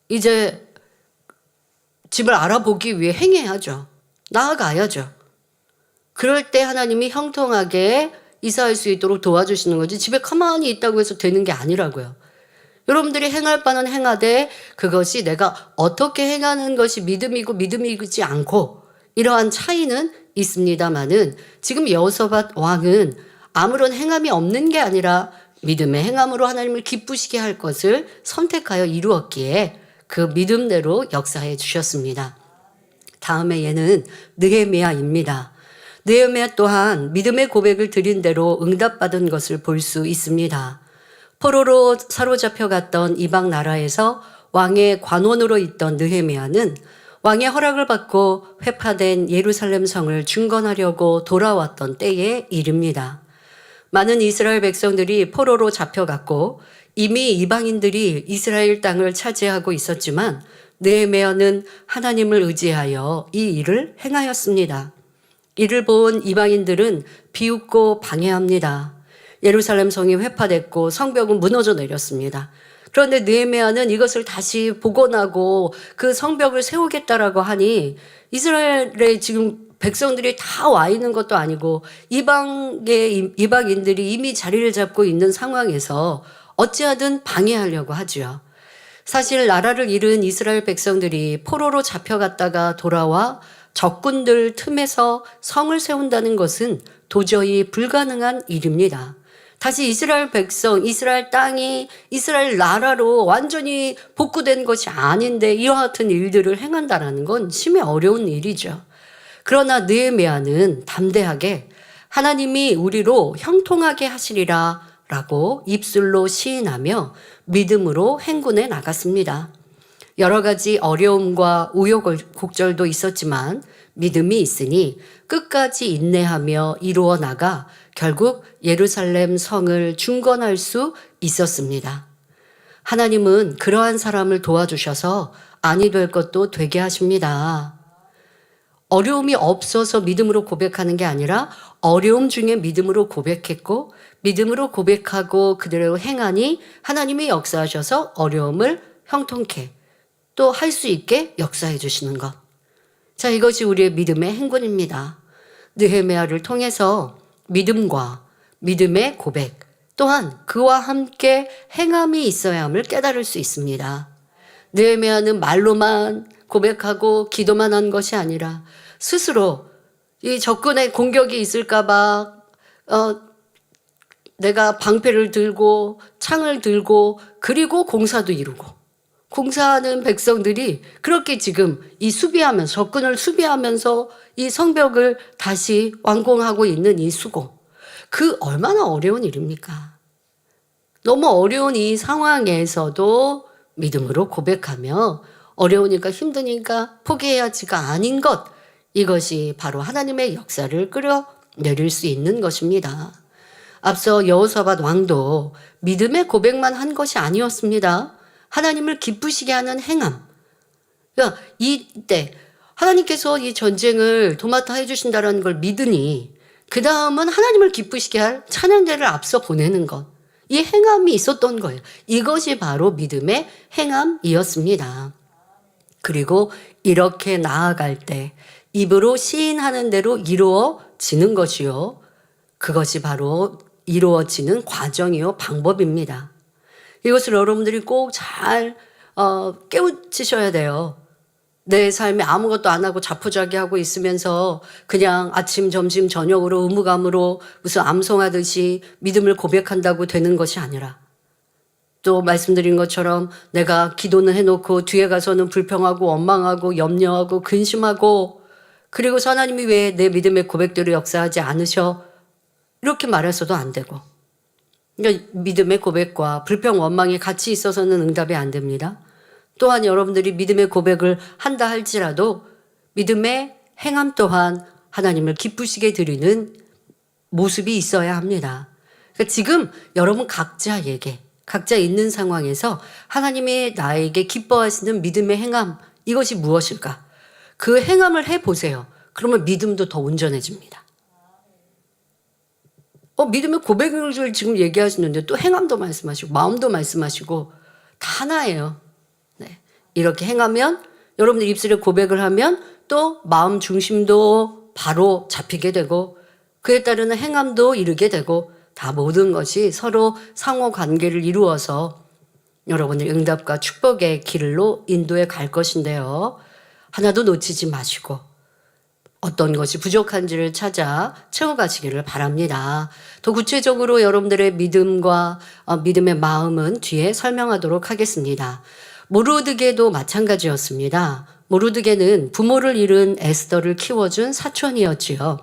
이제 집을 알아보기 위해 행해야죠. 나아가야죠. 그럴 때 하나님이 형통하게 이사할 수 있도록 도와주시는 거지 집에 가만히 있다고 해서 되는 게 아니라고요. 여러분들이 행할 바는 행하되 그것이 내가 어떻게 행하는 것이 믿음이고 믿음이지 않고 이러한 차이는 있습니다마는 지금 여호사밧 왕은 아무런 행함이 없는 게 아니라 믿음의 행함으로 하나님을 기쁘시게 할 것을 선택하여 이루었기에 그 믿음대로 역사해 주셨습니다. 다음에 얘는 느헤미야입니다. 느헤미야 또한 믿음의 고백을 드린 대로 응답받은 것을 볼 수 있습니다. 포로로 사로잡혀 갔던 이방 나라에서 왕의 관원으로 있던 느헤미야는 왕의 허락을 받고 회파된 예루살렘 성을 중건하려고 돌아왔던 때의 일입니다. 많은 이스라엘 백성들이 포로로 잡혀갔고 이미 이방인들이 이스라엘 땅을 차지하고 있었지만 느헤미야는 하나님을 의지하여 이 일을 행하였습니다. 이를 본 이방인들은 비웃고 방해합니다. 예루살렘 성이 회파됐고 성벽은 무너져 내렸습니다. 그런데 느헤미야는 이것을 다시 복원하고 그 성벽을 세우겠다라고 하니 이스라엘의 지금 백성들이 다 와 있는 것도 아니고 이방인들이 이미 자리를 잡고 있는 상황에서 어찌하든 방해하려고 하죠. 사실 나라를 잃은 이스라엘 백성들이 포로로 잡혀갔다가 돌아와 적군들 틈에서 성을 세운다는 것은 도저히 불가능한 일입니다. 다시 이스라엘 백성, 이스라엘 땅이 이스라엘 나라로 완전히 복구된 것이 아닌데 이와 같은 일들을 행한다는 건 심히 어려운 일이죠. 그러나 느헤미야는 담대하게 하나님이 우리로 형통하게 하시리라 라고 입술로 시인하며 믿음으로 행군해 나갔습니다. 여러 가지 어려움과 우여곡절도 있었지만 믿음이 있으니 끝까지 인내하며 이루어 나가 결국 예루살렘 성을 중건할 수 있었습니다. 하나님은 그러한 사람을 도와주셔서 아니 될 것도 되게 하십니다. 어려움이 없어서 믿음으로 고백하는 게 아니라 어려움 중에 믿음으로 고백했고 믿음으로 고백하고 그대로 행하니 하나님이 역사하셔서 어려움을 형통케 또 할 수 있게 역사해 주시는 것. 자, 이것이 우리의 믿음의 행군입니다. 느헤미야를 통해서 믿음과 믿음의 고백 또한 그와 함께 행함이 있어야 함을 깨달을 수 있습니다. 느헤미야는 말로만 고백하고 기도만 한 것이 아니라 스스로 이 적군의 공격이 있을까 봐 내가 방패를 들고 창을 들고 그리고 공사도 이루고 공사하는 백성들이 그렇게 지금 이 수비하면서 적군을 수비하면서 이 성벽을 다시 완공하고 있는 이 수고. 그 얼마나 어려운 일입니까? 너무 어려운 이 상황에서도 믿음으로 고백하며 어려우니까 힘드니까 포기해야지가 아닌 것. 이것이 바로 하나님의 역사를 끌어내릴 수 있는 것입니다. 앞서 여호사밧 왕도 믿음의 고백만 한 것이 아니었습니다. 하나님을 기쁘시게 하는 행함. 그러니까 이때 하나님께서 이 전쟁을 도맡아 해주신다는 걸 믿으니 그 다음은 하나님을 기쁘시게 할 찬양대를 앞서 보내는 것. 이 행함이 있었던 거예요. 이것이 바로 믿음의 행함이었습니다. 그리고 이렇게 나아갈 때 입으로 시인하는 대로 이루어지는 것이요. 그것이 바로 이루어지는 과정이요. 방법입니다. 이것을 여러분들이 꼭 잘 깨우치셔야 돼요. 내 삶에 아무것도 안 하고 자포자기하고 있으면서 그냥 아침, 점심, 저녁으로 의무감으로 무슨 암송하듯이 믿음을 고백한다고 되는 것이 아니라 또 말씀드린 것처럼 내가 기도는 해놓고 뒤에 가서는 불평하고 원망하고 염려하고 근심하고 그리고 하나님이 왜 내 믿음의 고백대로 역사하지 않으셔? 이렇게 말해서도 안 되고 그러니까 믿음의 고백과 불평, 원망이 같이 있어서는 응답이 안 됩니다. 또한 여러분들이 믿음의 고백을 한다 할지라도 믿음의 행함 또한 하나님을 기쁘시게 드리는 모습이 있어야 합니다. 그러니까 지금 여러분 각자에게 각자 있는 상황에서 하나님이 나에게 기뻐하시는 믿음의 행함 이것이 무엇일까? 그 행함을 해보세요. 그러면 믿음도 더 온전해집니다. 믿음의 고백을 지금 얘기하시는데 또 행함도 말씀하시고 마음도 말씀하시고 다 하나예요. 네. 이렇게 행하면 여러분들 입술에 고백을 하면 또 마음 중심도 바로 잡히게 되고 그에 따르는 행함도 이루게 되고 다 모든 것이 서로 상호 관계를 이루어서 여러분의 응답과 축복의 길로 인도해 갈 것인데요. 하나도 놓치지 마시고 어떤 것이 부족한지를 찾아 채워가시기를 바랍니다. 더 구체적으로 여러분들의 믿음과 믿음의 마음은 뒤에 설명하도록 하겠습니다. 모르드게도 마찬가지였습니다. 모르드게는 부모를 잃은 에스더를 키워준 사촌이었지요.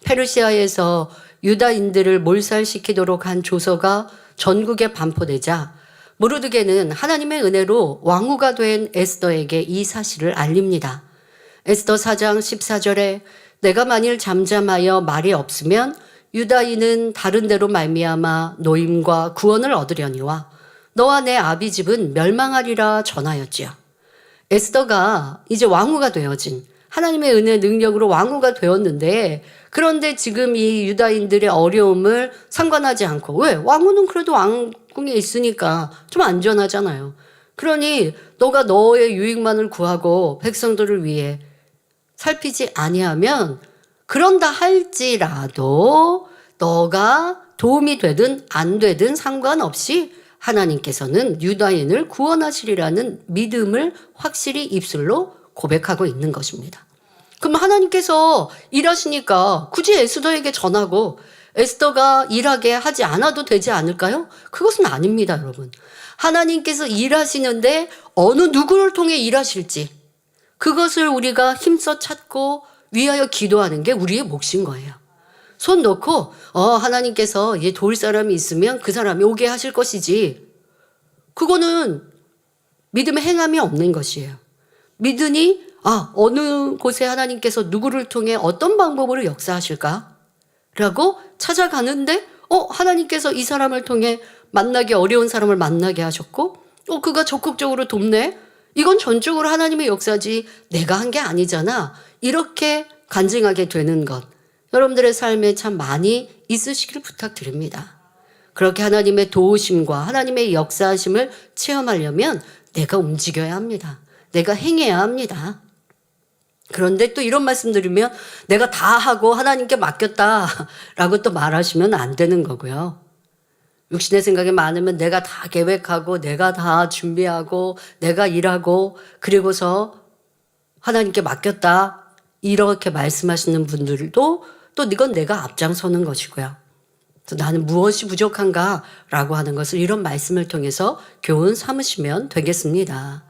페르시아에서 유다인들을 몰살시키도록 한 조서가 전국에 반포되자 모르드게는 하나님의 은혜로 왕후가 된 에스더에게 이 사실을 알립니다. 에스더 4장 14절에 내가 만일 잠잠하여 말이 없으면 유다인은 다른 데로 말미암아 노임과 구원을 얻으려니와 너와 내 아비 집은 멸망하리라 전하였지요. 에스더가 이제 왕후가 되어진 하나님의 은혜 능력으로 왕후가 되었는데 그런데 지금 이 유다인들의 어려움을 상관하지 않고 왜? 왕후는 그래도 왕궁에 있으니까 좀 안전하잖아요. 그러니 너가 너의 유익만을 구하고 백성들을 위해 살피지 아니하면 그런다 할지라도 너가 도움이 되든 안 되든 상관없이 하나님께서는 유다인을 구원하시리라는 믿음을 확실히 입술로 고백하고 있는 것입니다. 그럼 하나님께서 일하시니까 굳이 에스더에게 전하고 에스더가 일하게 하지 않아도 되지 않을까요? 그것은 아닙니다, 여러분. 하나님께서 일하시는데 어느 누구를 통해 일하실지 그것을 우리가 힘써 찾고 위하여 기도하는 게 우리의 몫인 거예요. 손 놓고 하나님께서 얘 도울 사람이 있으면 그 사람이 오게 하실 것이지. 그거는 믿음의 행함이 없는 것이에요. 믿으니 어느 곳에 하나님께서 누구를 통해 어떤 방법으로 역사하실까? 라고 찾아가는데 하나님께서 이 사람을 통해 만나기 어려운 사람을 만나게 하셨고 그가 적극적으로 돕네? 이건 전적으로 하나님의 역사지 내가 한 게 아니잖아. 이렇게 간증하게 되는 것. 여러분들의 삶에 참 많이 있으시길 부탁드립니다. 그렇게 하나님의 도우심과 하나님의 역사하심을 체험하려면 내가 움직여야 합니다. 내가 행해야 합니다. 그런데 또 이런 말씀 드리면 내가 다 하고 하나님께 맡겼다라고 또 말하시면 안 되는 거고요. 육신의 생각이 많으면 내가 다 계획하고 내가 다 준비하고 내가 일하고 그리고서 하나님께 맡겼다 이렇게 말씀하시는 분들도 또 이건 내가 앞장서는 것이고요. 그래서 나는 무엇이 부족한가라고 하는 것을 이런 말씀을 통해서 교훈 삼으시면 되겠습니다.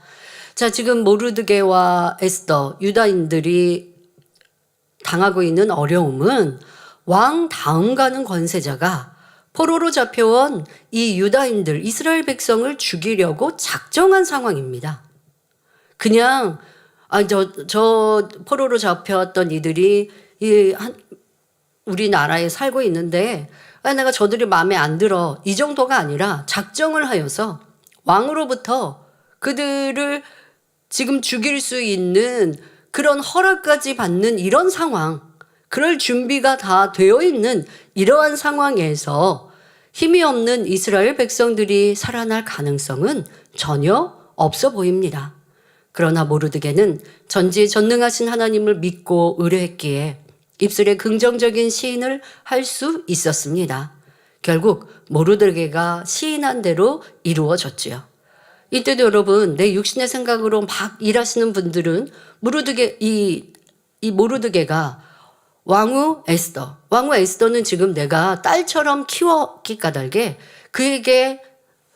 자, 지금 모르드게와 에스더 유다인들이 당하고 있는 어려움은 왕 다음 가는 권세자가 포로로 잡혀온 이 유다인들 이스라엘 백성을 죽이려고 작정한 상황입니다. 그냥 저 포로로 잡혀왔던 이들이 우리나라에 살고 있는데 내가 저들이 마음에 안 들어 이 정도가 아니라 작정을 하여서 왕으로부터 그들을 지금 죽일 수 있는 그런 허락까지 받는 이런 상황, 그럴 준비가 다 되어 있는 이러한 상황에서 힘이 없는 이스라엘 백성들이 살아날 가능성은 전혀 없어 보입니다. 그러나 모르드게는 전지전능하신 하나님을 믿고 의뢰했기에 입술에 긍정적인 시인을 할 수 있었습니다. 결국 모르드게가 시인한 대로 이루어졌지요. 이때도 여러분 내 육신의 생각으로 막 일하시는 분들은 이 모르드게가 왕후 에스더는 지금 내가 딸처럼 키웠기 까닭에 그에게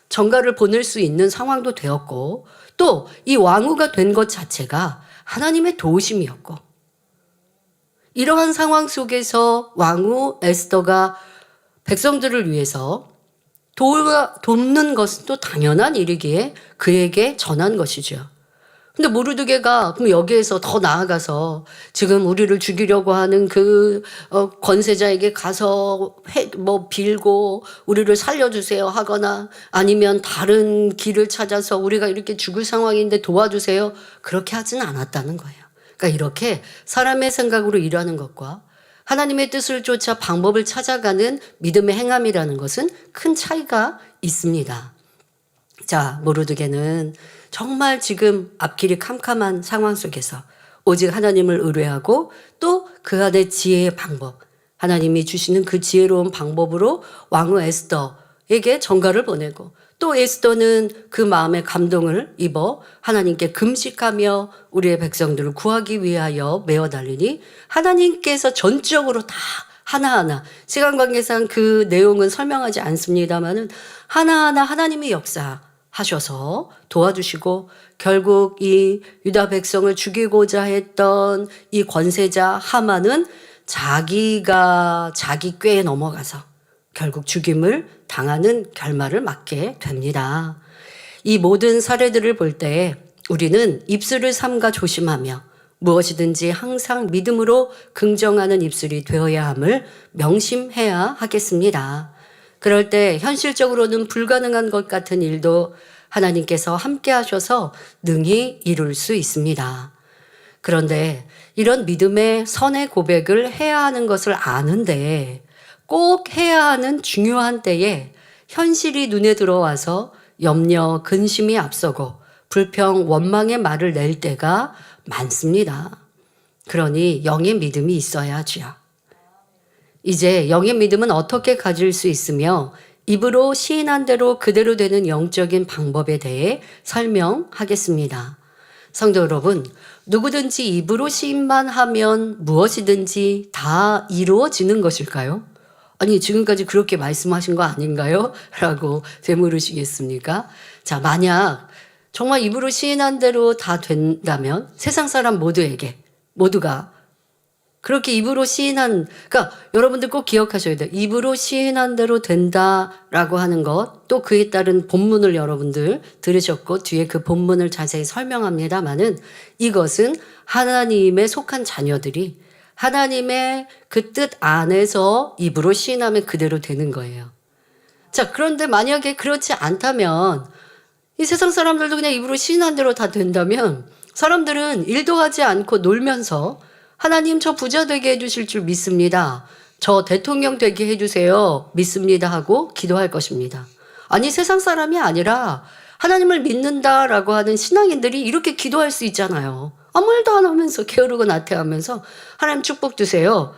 전가를 보낼 수 있는 상황도 되었고 또 이 왕후가 된 것 자체가 하나님의 도우심이었고 이러한 상황 속에서 왕후 에스더가 백성들을 위해서 돕는 것은 또 당연한 일이기에 그에게 전한 것이죠. 근데 모르드게가 그럼 여기에서 더 나아가서 지금 우리를 죽이려고 하는 그 권세자에게 가서 빌고 우리를 살려주세요 하거나 아니면 다른 길을 찾아서 우리가 이렇게 죽을 상황인데 도와주세요 그렇게 하진 않았다는 거예요. 그러니까 이렇게 사람의 생각으로 일하는 것과 하나님의 뜻을 쫓아 방법을 찾아가는 믿음의 행함이라는 것은 큰 차이가 있습니다. 자, 모르드게는 정말 지금 앞길이 캄캄한 상황 속에서 오직 하나님을 의뢰하고 또 그 안에 지혜의 방법, 하나님이 주시는 그 지혜로운 방법으로 왕후 에스더에게 전가를 보내고 또 에스더는 그 마음에 감동을 입어 하나님께 금식하며 우리의 백성들을 구하기 위하여 메어 달리니 하나님께서 전적으로 다 하나하나 시간 관계상 그 내용은 설명하지 않습니다만은 하나하나 하나님의 역사하셔서 도와주시고 결국 이 유다 백성을 죽이고자 했던 이 권세자 하만은 자기가 자기 꾀에 넘어가서 결국 죽임을 당하는 결말을 맞게 됩니다. 이 모든 사례들을 볼 때 우리는 입술을 삼가 조심하며 무엇이든지 항상 믿음으로 긍정하는 입술이 되어야 함을 명심해야 하겠습니다. 그럴 때 현실적으로는 불가능한 것 같은 일도 하나님께서 함께 하셔서 능히 이룰 수 있습니다. 그런데 이런 믿음의 선의 고백을 해야 하는 것을 아는데 꼭 해야 하는 중요한 때에 현실이 눈에 들어와서 염려, 근심이 앞서고 불평, 원망의 말을 낼 때가 많습니다. 그러니 영의 믿음이 있어야지요. 이제 영의 믿음은 어떻게 가질 수 있으며 입으로 시인한 대로 그대로 되는 영적인 방법에 대해 설명하겠습니다. 성도 여러분, 누구든지 입으로 시인만 하면 무엇이든지 다 이루어지는 것일까요? 아니 지금까지 그렇게 말씀하신 거 아닌가요? 라고 되물으시겠습니까? 자, 만약 정말 입으로 시인한 대로 다 된다면 세상 사람 모두가 그렇게 입으로 시인한, 그러니까 여러분들 꼭 기억하셔야 돼요. 입으로 시인한 대로 된다라고 하는 것, 또 그에 따른 본문을 여러분들 들으셨고 뒤에 그 본문을 자세히 설명합니다마는 이것은 하나님에 속한 자녀들이 하나님의 그 뜻 안에서 입으로 시인하면 그대로 되는 거예요. 자, 그런데 만약에 그렇지 않다면 이 세상 사람들도 그냥 입으로 시인한 대로 다 된다면 사람들은 일도 하지 않고 놀면서 하나님 저 부자 되게 해주실 줄 믿습니다. 저 대통령 되게 해주세요. 믿습니다 하고 기도할 것입니다. 아니 세상 사람이 아니라 하나님을 믿는다라고 하는 신앙인들이 이렇게 기도할 수 있잖아요. 아무 말도 안 하면서 게으르고 나태하면서 하나님 축복 주세요.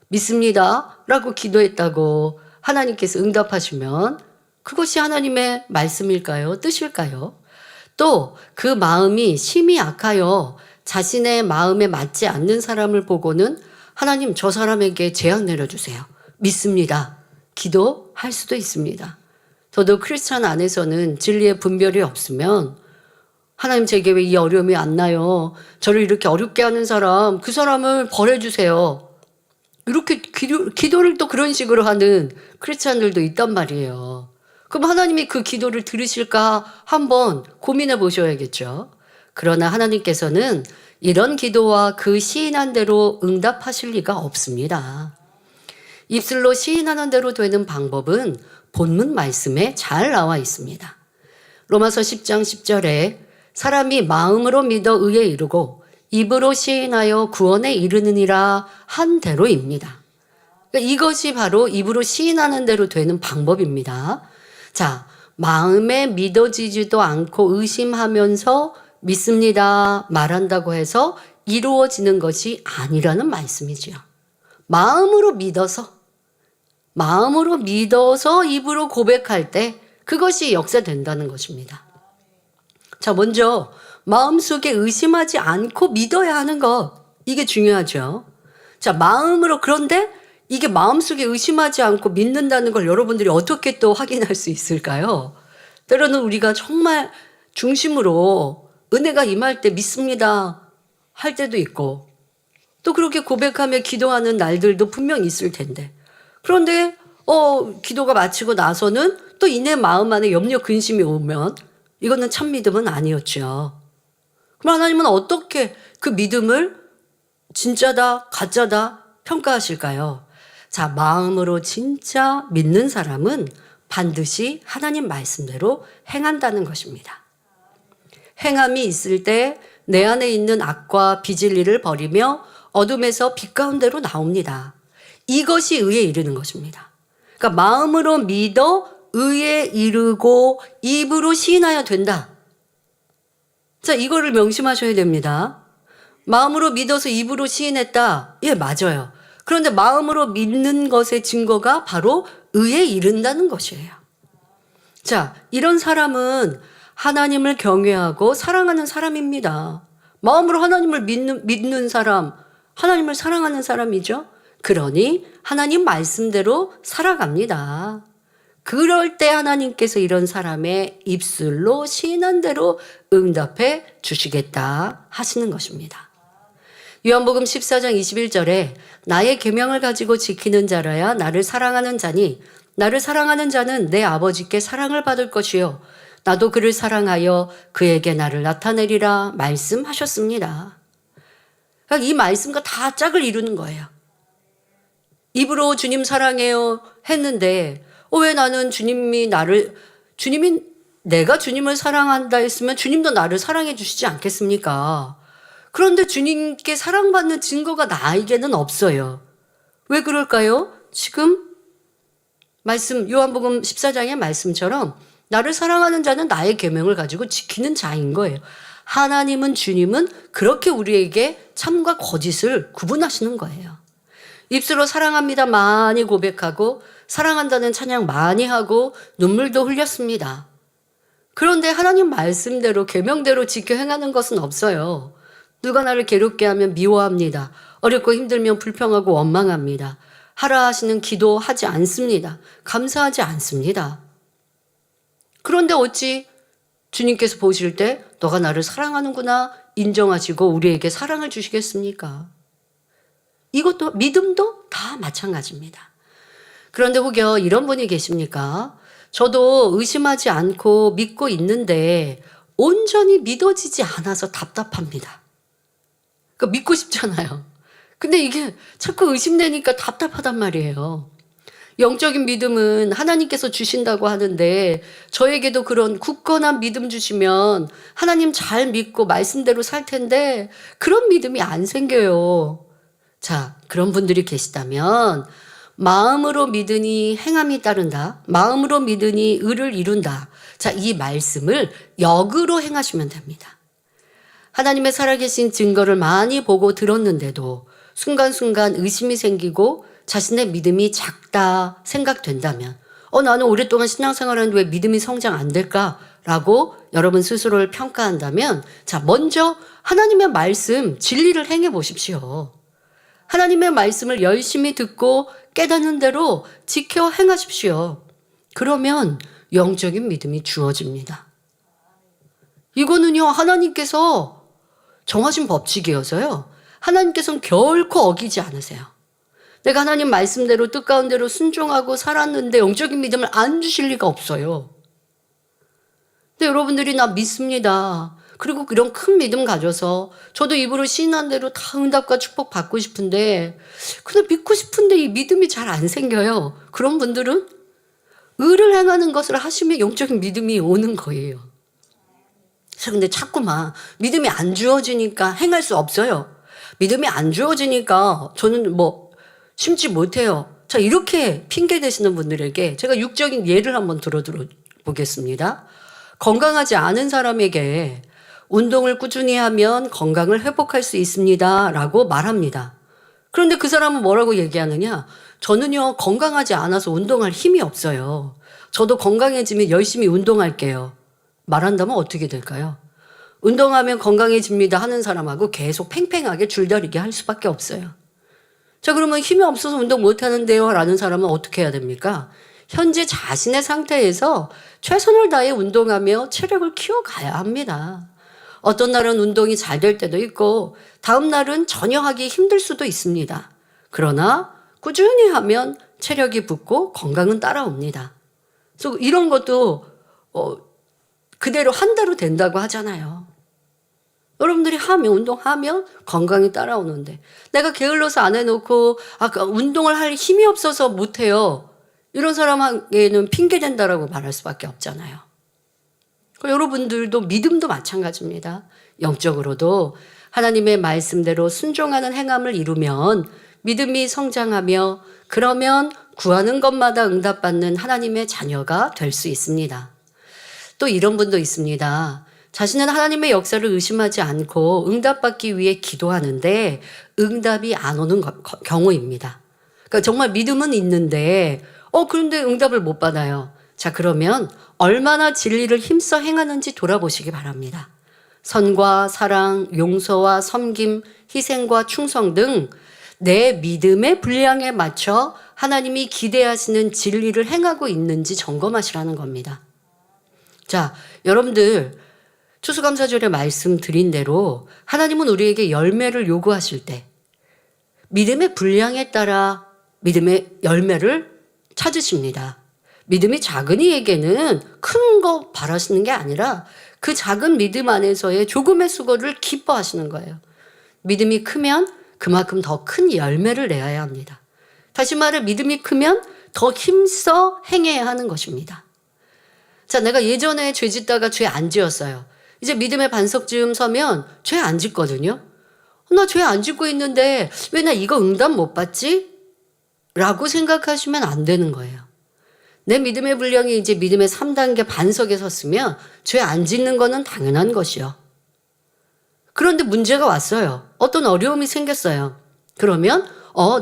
믿습니다 라고 기도했다고 하나님께서 응답하시면 그것이 하나님의 말씀일까요? 뜻일까요? 또 그 마음이 심히 악하여 자신의 마음에 맞지 않는 사람을 보고는 하나님 저 사람에게 재앙 내려주세요. 믿습니다. 기도할 수도 있습니다. 저도 크리스찬 안에서는 진리의 분별이 없으면 하나님 제게 왜 이 어려움이 안 나요? 저를 이렇게 어렵게 하는 사람, 그 사람을 벌해주세요. 이렇게 기도를 또 그런 식으로 하는 크리스찬들도 있단 말이에요. 그럼 하나님이 그 기도를 들으실까 한번 고민해 보셔야겠죠. 그러나 하나님께서는 이런 기도와 그 시인한 대로 응답하실 리가 없습니다. 입술로 시인하는 대로 되는 방법은 본문 말씀에 잘 나와 있습니다. 로마서 10장 10절에 사람이 마음으로 믿어 의에 이르고 입으로 시인하여 구원에 이르느니라 한 대로입니다. 그러니까 이것이 바로 입으로 시인하는 대로 되는 방법입니다. 자, 마음에 믿어지지도 않고 의심하면서 믿습니다 말한다고 해서 이루어지는 것이 아니라는 말씀이지요. 마음으로 믿어서 입으로 고백할 때 그것이 역사된다는 것입니다. 자, 먼저 마음속에 의심하지 않고 믿어야 하는 것, 이게 중요하죠. 자, 마음으로, 그런데 이게 마음속에 의심하지 않고 믿는다는 걸 여러분들이 어떻게 또 확인할 수 있을까요? 때로는 우리가 정말 중심으로 은혜가 임할 때 믿습니다 할 때도 있고 또 그렇게 고백하며 기도하는 날들도 분명 있을 텐데 그런데 기도가 마치고 나서는 또 이내 마음 안에 염려 근심이 오면 이거는 참 믿음은 아니었죠. 그럼 하나님은 어떻게 그 믿음을 진짜다 가짜다 평가하실까요? 자, 마음으로 진짜 믿는 사람은 반드시 하나님 말씀대로 행한다는 것입니다. 행함이 있을 때 내 안에 있는 악과 비진리를 버리며 어둠에서 빛 가운데로 나옵니다. 이것이 의에 이르는 것입니다. 그러니까 마음으로 믿어 의에 이르고 입으로 시인하여 된다. 자, 이거를 명심하셔야 됩니다. 마음으로 믿어서 입으로 시인했다. 예, 맞아요. 그런데 마음으로 믿는 것의 증거가 바로 의에 이른다는 것이에요. 자, 이런 사람은 하나님을 경외하고 사랑하는 사람입니다. 마음으로 하나님을 믿는 사람, 하나님을 사랑하는 사람이죠. 그러니 하나님 말씀대로 살아갑니다. 그럴 때 하나님께서 이런 사람의 입술로 시인한 대로 응답해 주시겠다 하시는 것입니다. 요한복음 14장 21절에 나의 계명을 가지고 지키는 자라야 나를 사랑하는 자니 나를 사랑하는 자는 내 아버지께 사랑을 받을 것이요 나도 그를 사랑하여 그에게 나를 나타내리라 말씀하셨습니다. 그러니까 이 말씀과 다 짝을 이루는 거예요. 입으로 주님 사랑해요 했는데 왜 나는 주님이 내가 주님을 사랑한다 했으면 주님도 나를 사랑해 주시지 않겠습니까? 그런데 주님께 사랑받는 증거가 나에게는 없어요. 왜 그럴까요? 지금 말씀 요한복음 14장의 말씀처럼 나를 사랑하는 자는 나의 계명을 가지고 지키는 자인 거예요. 하나님은 주님은 그렇게 우리에게 참과 거짓을 구분하시는 거예요. 입술로 사랑합니다 많이 고백하고 사랑한다는 찬양 많이 하고 눈물도 흘렸습니다. 그런데 하나님 말씀대로 계명대로 지켜 행하는 것은 없어요. 누가 나를 괴롭게 하면 미워합니다. 어렵고 힘들면 불평하고 원망합니다. 하라 하시는 기도하지 않습니다. 감사하지 않습니다. 그런데 어찌 주님께서 보실 때 너가 나를 사랑하는구나 인정하시고 우리에게 사랑을 주시겠습니까? 이것도 믿음도 다 마찬가지입니다. 그런데 혹여 이런 분이 계십니까? 저도 의심하지 않고 믿고 있는데 온전히 믿어지지 않아서 답답합니다. 그러니까 믿고 싶잖아요. 근데 이게 자꾸 의심되니까 답답하단 말이에요. 영적인 믿음은 하나님께서 주신다고 하는데 저에게도 그런 굳건한 믿음 주시면 하나님 잘 믿고 말씀대로 살 텐데 그런 믿음이 안 생겨요. 자, 그런 분들이 계시다면 마음으로 믿으니 행함이 따른다. 마음으로 믿으니 의를 이룬다. 자, 이 말씀을 역으로 행하시면 됩니다. 하나님의 살아계신 증거를 많이 보고 들었는데도 순간순간 의심이 생기고 자신의 믿음이 작다 생각된다면 나는 오랫동안 신앙생활하는데 왜 믿음이 성장 안 될까라고 여러분 스스로를 평가한다면 자, 먼저 하나님의 말씀 진리를 행해 보십시오. 하나님의 말씀을 열심히 듣고 깨닫는 대로 지켜 행하십시오. 그러면 영적인 믿음이 주어집니다. 이거는요, 하나님께서 정하신 법칙이어서요. 하나님께서는 결코 어기지 않으세요. 내가 하나님 말씀대로 뜻가운 대로 순종하고 살았는데 영적인 믿음을 안 주실 리가 없어요. 근데 여러분들이 나 믿습니다. 그리고 이런 큰 믿음 가져서 저도 입으로 시인한 대로 다 응답과 축복 받고 싶은데 근데 믿고 싶은데 이 믿음이 잘 안 생겨요. 그런 분들은 의를 행하는 것을 하시면 영적인 믿음이 오는 거예요. 근데 자꾸만 믿음이 안 주어지니까 행할 수 없어요. 믿음이 안 주어지니까 저는 심지 못해요. 자, 이렇게 핑계 대시는 분들에게 제가 육적인 예를 한번 들어보겠습니다. 건강하지 않은 사람에게 운동을 꾸준히 하면 건강을 회복할 수 있습니다. 라고 말합니다. 그런데 그 사람은 뭐라고 얘기하느냐? 저는요, 건강하지 않아서 운동할 힘이 없어요. 저도 건강해지면 열심히 운동할게요. 말한다면 어떻게 될까요? 운동하면 건강해집니다 하는 사람하고 계속 팽팽하게 줄다리기 할 수밖에 없어요. 자, 그러면 힘이 없어서 운동 못 하는데요 라는 사람은 어떻게 해야 됩니까? 현재 자신의 상태에서 최선을 다해 운동하며 체력을 키워가야 합니다. 어떤 날은 운동이 잘 될 때도 있고 다음 날은 전혀 하기 힘들 수도 있습니다. 그러나 꾸준히 하면 체력이 붙고 건강은 따라옵니다. 그래서 이런 것도 그대로 한 대로 된다고 하잖아요. 여러분들이 운동하면 건강이 따라오는데 내가 게을러서 안 해놓고 운동을 할 힘이 없어서 못해요. 이런 사람에게는 핑계된다라고 말할 수밖에 없잖아요. 여러분들도 믿음도 마찬가지입니다. 영적으로도 하나님의 말씀대로 순종하는 행함을 이루면 믿음이 성장하며 그러면 구하는 것마다 응답받는 하나님의 자녀가 될 수 있습니다. 또 이런 분도 있습니다. 자신은 하나님의 역사를 의심하지 않고 응답받기 위해 기도하는데 응답이 안 오는 경우입니다. 그러니까 정말 믿음은 있는데 그런데 응답을 못 받아요. 자, 그러면 얼마나 진리를 힘써 행하는지 돌아보시기 바랍니다. 선과 사랑, 용서와 섬김, 희생과 충성 등 내 믿음의 분량에 맞춰 하나님이 기대하시는 진리를 행하고 있는지 점검하시라는 겁니다. 자, 여러분들 추수감사절에 말씀드린 대로 하나님은 우리에게 열매를 요구하실 때 믿음의 분량에 따라 믿음의 열매를 찾으십니다. 믿음이 작은 이에게는 큰 거 바라시는 게 아니라 그 작은 믿음 안에서의 조금의 수고를 기뻐하시는 거예요. 믿음이 크면 그만큼 더 큰 열매를 내야 합니다. 다시 말해 믿음이 크면 더 힘써 행해야 하는 것입니다. 자, 내가 예전에 죄 짓다가 죄 안 지었어요. 이제 믿음의 반석쯤 서면 죄 안 짓거든요. 나 죄 안 짓고 있는데 왜 나 이거 응답 못 받지? 라고 생각하시면 안 되는 거예요. 내 믿음의 분량이 이제 믿음의 3단계 반석에 섰으면 죄 안 짓는 거는 당연한 것이요. 그런데 문제가 왔어요. 어떤 어려움이 생겼어요. 그러면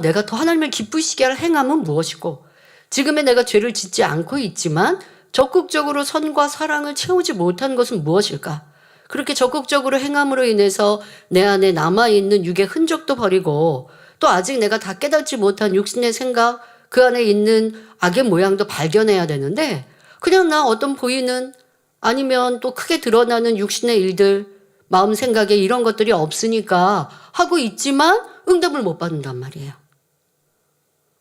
내가 더 하나님을 기쁘시게 할 행함은 무엇이고 지금의 내가 죄를 짓지 않고 있지만 적극적으로 선과 사랑을 채우지 못한 것은 무엇일까? 그렇게 적극적으로 행함으로 인해서 내 안에 남아있는 육의 흔적도 버리고 또 아직 내가 다 깨닫지 못한 육신의 생각, 그 안에 있는 악의 모양도 발견해야 되는데 그냥 나 어떤 보이는 아니면 또 크게 드러나는 육신의 일들, 마음 생각에 이런 것들이 없으니까 하고 있지만 응답을 못 받는단 말이에요.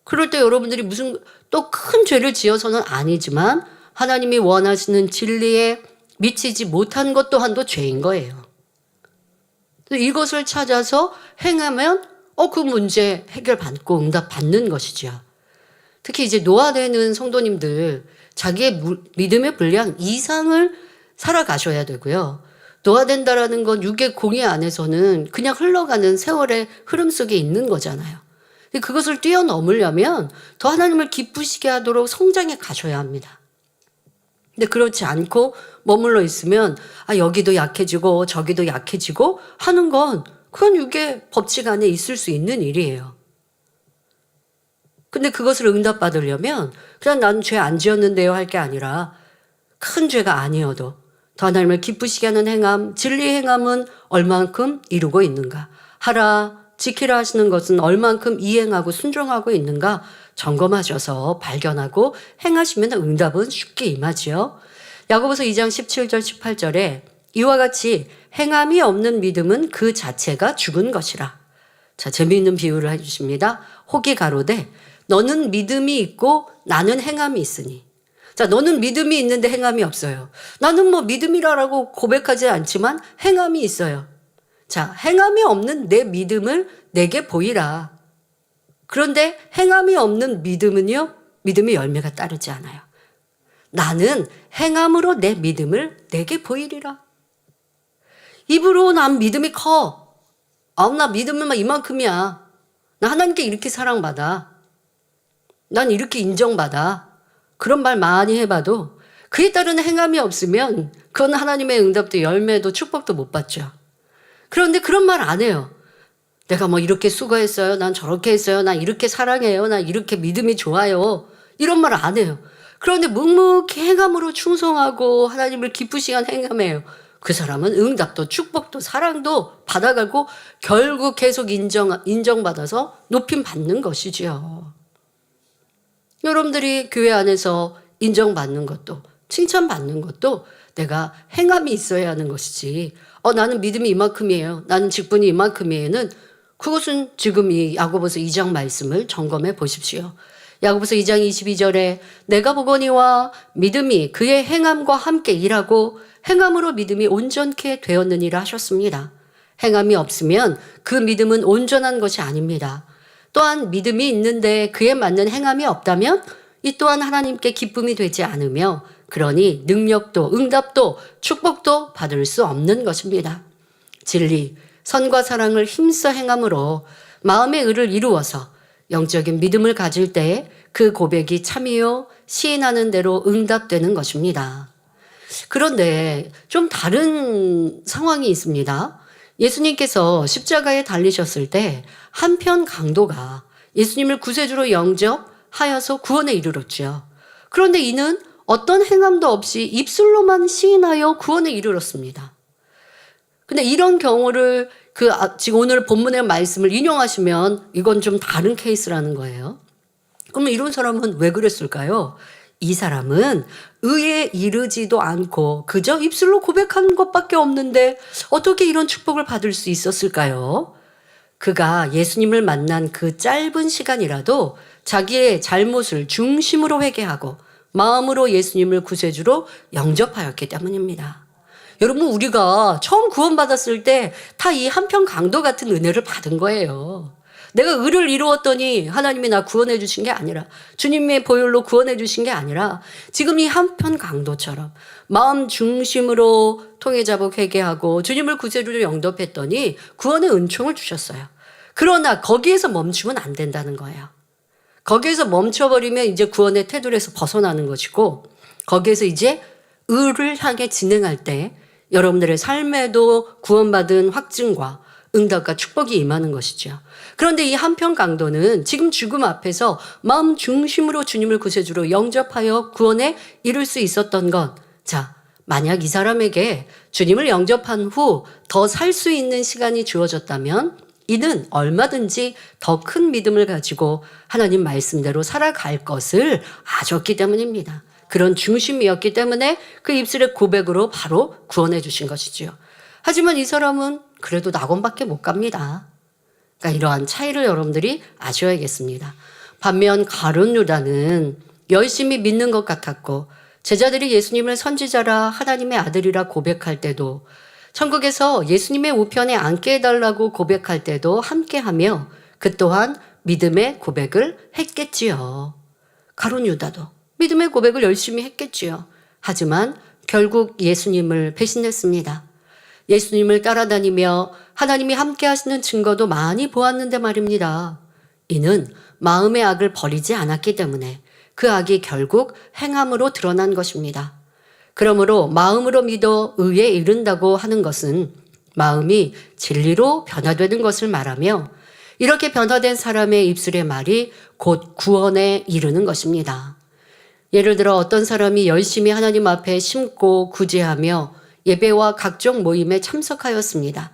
그럴 때 여러분들이 무슨 또 큰 죄를 지어서는 아니지만 하나님이 원하시는 진리에 미치지 못한 것 또한도 죄인 거예요. 이것을 찾아서 행하면 그 문제 해결받고 응답받는 것이죠. 특히 이제 노화되는 성도님들 자기의 믿음의 분량 이상을 살아가셔야 되고요. 노화된다라는 건 육의 공의 안에서는 그냥 흘러가는 세월의 흐름 속에 있는 거잖아요. 그것을 뛰어넘으려면 더 하나님을 기쁘시게 하도록 성장해 가셔야 합니다. 근데 그렇지 않고 머물러 있으면 여기도 약해지고 저기도 약해지고 하는 건 그건 육의 법칙 안에 있을 수 있는 일이에요. 근데 그것을 응답받으려면 그냥 난 죄 안 지었는데요 할 게 아니라 큰 죄가 아니어도 더 하나님을 기쁘시게 하는 행함, 진리 행함은 얼만큼 이루고 있는가? 하라, 지키라 하시는 것은 얼만큼 이행하고 순종하고 있는가? 점검하셔서 발견하고 행하시면 응답은 쉽게 임하지요. 야고보서 2장 17절 18절에 이와 같이 행함이 없는 믿음은 그 자체가 죽은 것이라. 자, 재미있는 비유를 해주십니다. 혹이 가로되 너는 믿음이 있고 나는 행함이 있으니. 자, 너는 믿음이 있는데 행함이 없어요. 나는 뭐 믿음이라고 고백하지 않지만 행함이 있어요. 자, 행함이 없는 내 믿음을 내게 보이라. 그런데 행함이 없는 믿음은요, 믿음의 열매가 따르지 않아요. 나는 행함으로 내 믿음을 내게 보이리라. 입으로 난 믿음이 커. 나 믿음은 막 이만큼이야. 나 하나님께 이렇게 사랑받아. 난 이렇게 인정받아. 그런 말 많이 해봐도 그에 따른 행함이 없으면 그건 하나님의 응답도 열매도 축복도 못 받죠. 그런데 그런 말 안 해요. 내가 뭐 이렇게 수고했어요. 난 저렇게 했어요. 난 이렇게 사랑해요. 난 이렇게 믿음이 좋아요. 이런 말 안 해요. 그런데 묵묵히 행함으로 충성하고 하나님을 기쁘시게 한 행함이에요. 그 사람은 응답도 축복도 사랑도 받아가고 결국 계속 인정받아서 높임 받는 것이지요. 여러분들이 교회 안에서 인정받는 것도 칭찬받는 것도 내가 행함이 있어야 하는 것이지 나는 믿음이 이만큼이에요. 나는 직분이 이만큼이에요는 그것은 지금 이 야고보서 2장 말씀을 점검해 보십시오. 야고보서 2장 22절에 내가 보거니와 믿음이 그의 행함과 함께 일하고 행함으로 믿음이 온전케 되었느니라 하셨습니다. 행함이 없으면 그 믿음은 온전한 것이 아닙니다. 또한 믿음이 있는데 그에 맞는 행함이 없다면 이 또한 하나님께 기쁨이 되지 않으며 그러니 능력도 응답도 축복도 받을 수 없는 것입니다. 진리, 선과 사랑을 힘써 행함으로 마음의 의를 이루어서 영적인 믿음을 가질 때 그 고백이 참이요 시인하는 대로 응답되는 것입니다. 그런데 좀 다른 상황이 있습니다. 예수님께서 십자가에 달리셨을 때 한편 강도가 예수님을 구세주로 영접하여서 구원에 이르렀죠. 그런데 이는 어떤 행함도 없이 입술로만 시인하여 구원에 이르렀습니다. 근데 이런 경우를 지금 오늘 본문의 말씀을 인용하시면 이건 좀 다른 케이스라는 거예요. 그러면 이런 사람은 왜 그랬을까요? 이 사람은 의에 이르지도 않고 그저 입술로 고백한 것밖에 없는데 어떻게 이런 축복을 받을 수 있었을까요? 그가 예수님을 만난 그 짧은 시간이라도 자기의 잘못을 중심으로 회개하고 마음으로 예수님을 구세주로 영접하였기 때문입니다. 여러분, 우리가 처음 구원받았을 때 다 이 한편 강도 같은 은혜를 받은 거예요. 내가 의를 이루었더니 하나님이 나 구원해 주신 게 아니라 주님의 보혈로 구원해 주신 게 아니라 지금 이 한편 강도처럼 마음 중심으로 통회자복 회개하고 주님을 구세주로 영접했더니 구원의 은총을 주셨어요. 그러나 거기에서 멈추면 안 된다는 거예요. 거기에서 멈춰버리면 이제 구원의 테두리에서 벗어나는 것이고 거기에서 이제 의를 향해 진행할 때 여러분들의 삶에도 구원받은 확증과 응답과 축복이 임하는 것이죠. 그런데 이 한편 강도는 지금 죽음 앞에서 마음 중심으로 주님을 구세주로 영접하여 구원에 이룰 수 있었던 것. 자, 만약 이 사람에게 주님을 영접한 후 더 살 수 있는 시간이 주어졌다면 이는 얼마든지 더 큰 믿음을 가지고 하나님 말씀대로 살아갈 것을 아셨기 때문입니다. 그런 중심이었기 때문에 그 입술의 고백으로 바로 구원해 주신 것이지요. 하지만 이 사람은 그래도 낙원밖에 못 갑니다. 그러니까 이러한 차이를 여러분들이 아셔야겠습니다. 반면 가룟 유다는 열심히 믿는 것 같았고 제자들이 예수님을 선지자라 하나님의 아들이라 고백할 때도 천국에서 예수님의 우편에 앉게 해달라고 고백할 때도 함께하며 그 또한 믿음의 고백을 했겠지요. 가룟 유다도 믿음의 고백을 열심히 했겠지요. 하지만 결국 예수님을 배신했습니다. 예수님을 따라다니며 하나님이 함께 하시는 증거도 많이 보았는데 말입니다. 이는 마음의 악을 버리지 않았기 때문에 그 악이 결국 행함으로 드러난 것입니다. 그러므로 마음으로 믿어 의에 이른다고 하는 것은 마음이 진리로 변화되는 것을 말하며 이렇게 변화된 사람의 입술의 말이 곧 구원에 이르는 것입니다. 예를 들어 어떤 사람이 열심히 하나님 앞에 심고 구제하며 예배와 각종 모임에 참석하였습니다.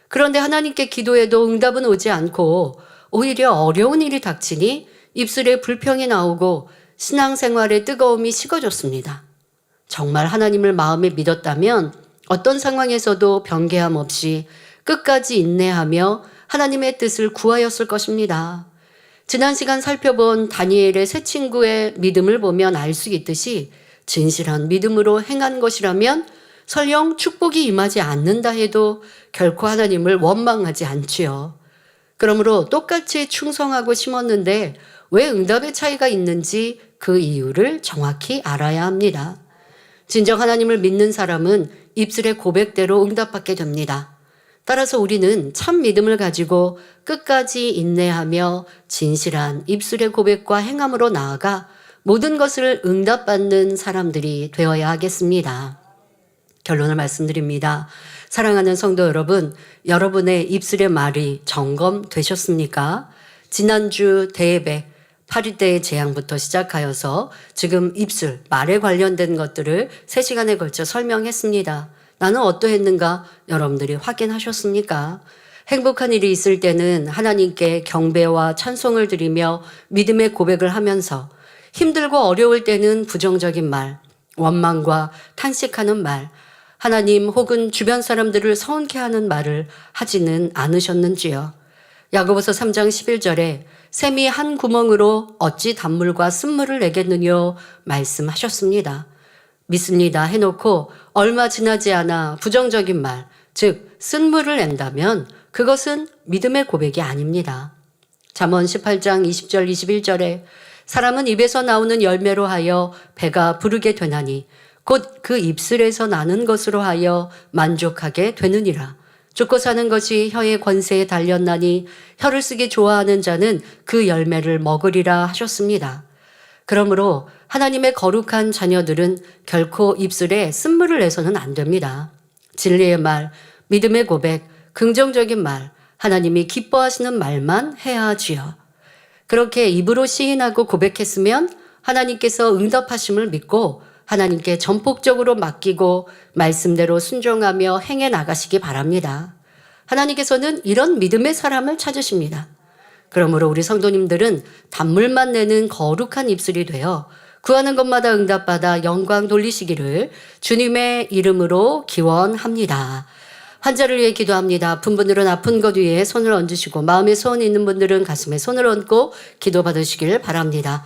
그런데 하나님께 기도해도 응답은 오지 않고 오히려 어려운 일이 닥치니 입술에 불평이 나오고 신앙생활의 뜨거움이 식어졌습니다. 정말 하나님을 마음에 믿었다면 어떤 상황에서도 변개함 없이 끝까지 인내하며 하나님의 뜻을 구하였을 것입니다. 지난 시간 살펴본 다니엘의 세 친구의 믿음을 보면 알 수 있듯이 진실한 믿음으로 행한 것이라면 설령 축복이 임하지 않는다 해도 결코 하나님을 원망하지 않지요. 그러므로 똑같이 충성하고 심었는데 왜 응답의 차이가 있는지 그 이유를 정확히 알아야 합니다. 진정 하나님을 믿는 사람은 입술의 고백대로 응답받게 됩니다. 따라서 우리는 참 믿음을 가지고 끝까지 인내하며 진실한 입술의 고백과 행함으로 나아가 모든 것을 응답받는 사람들이 되어야 하겠습니다. 결론을 말씀드립니다. 사랑하는 성도 여러분, 여러분의 입술의 말이 점검되셨습니까? 지난주 대예배 8일대의 재앙부터 시작하여서 지금 입술, 말에 관련된 것들을 3시간에 걸쳐 설명했습니다. 나는 어떠했는가 여러분들이 확인하셨습니까? 행복한 일이 있을 때는 하나님께 경배와 찬송을 드리며 믿음의 고백을 하면서 힘들고 어려울 때는 부정적인 말, 원망과 탄식하는 말, 하나님 혹은 주변 사람들을 서운케 하는 말을 하지는 않으셨는지요? 야고보서 3장 11절에 샘이 한 구멍으로 어찌 단물과 쓴물을 내겠느냐 말씀하셨습니다. 믿습니다 해놓고 얼마 지나지 않아 부정적인 말, 즉 쓴물을 낸다면 그것은 믿음의 고백이 아닙니다. 잠언 18장 20절 21절에 사람은 입에서 나오는 열매로 하여 배가 부르게 되나니 곧 그 입술에서 나는 것으로 하여 만족하게 되느니라. 죽고 사는 것이 혀의 권세에 달렸나니 혀를 쓰기 좋아하는 자는 그 열매를 먹으리라 하셨습니다. 그러므로 하나님의 거룩한 자녀들은 결코 입술에 쓴물을 내서는 안 됩니다. 진리의 말, 믿음의 고백, 긍정적인 말, 하나님이 기뻐하시는 말만 해야 하지요. 그렇게 입으로 시인하고 고백했으면 하나님께서 응답하심을 믿고 하나님께 전폭적으로 맡기고 말씀대로 순종하며 행해 나가시기 바랍니다. 하나님께서는 이런 믿음의 사람을 찾으십니다. 그러므로 우리 성도님들은 단물만 내는 거룩한 입술이 되어 구하는 것마다 응답받아 영광 돌리시기를 주님의 이름으로 기원합니다. 환자를 위해 기도합니다. 아픈 분들은 아픈 것 위에 손을 얹으시고 마음에 소원이 있는 분들은 가슴에 손을 얹고 기도받으시길 바랍니다.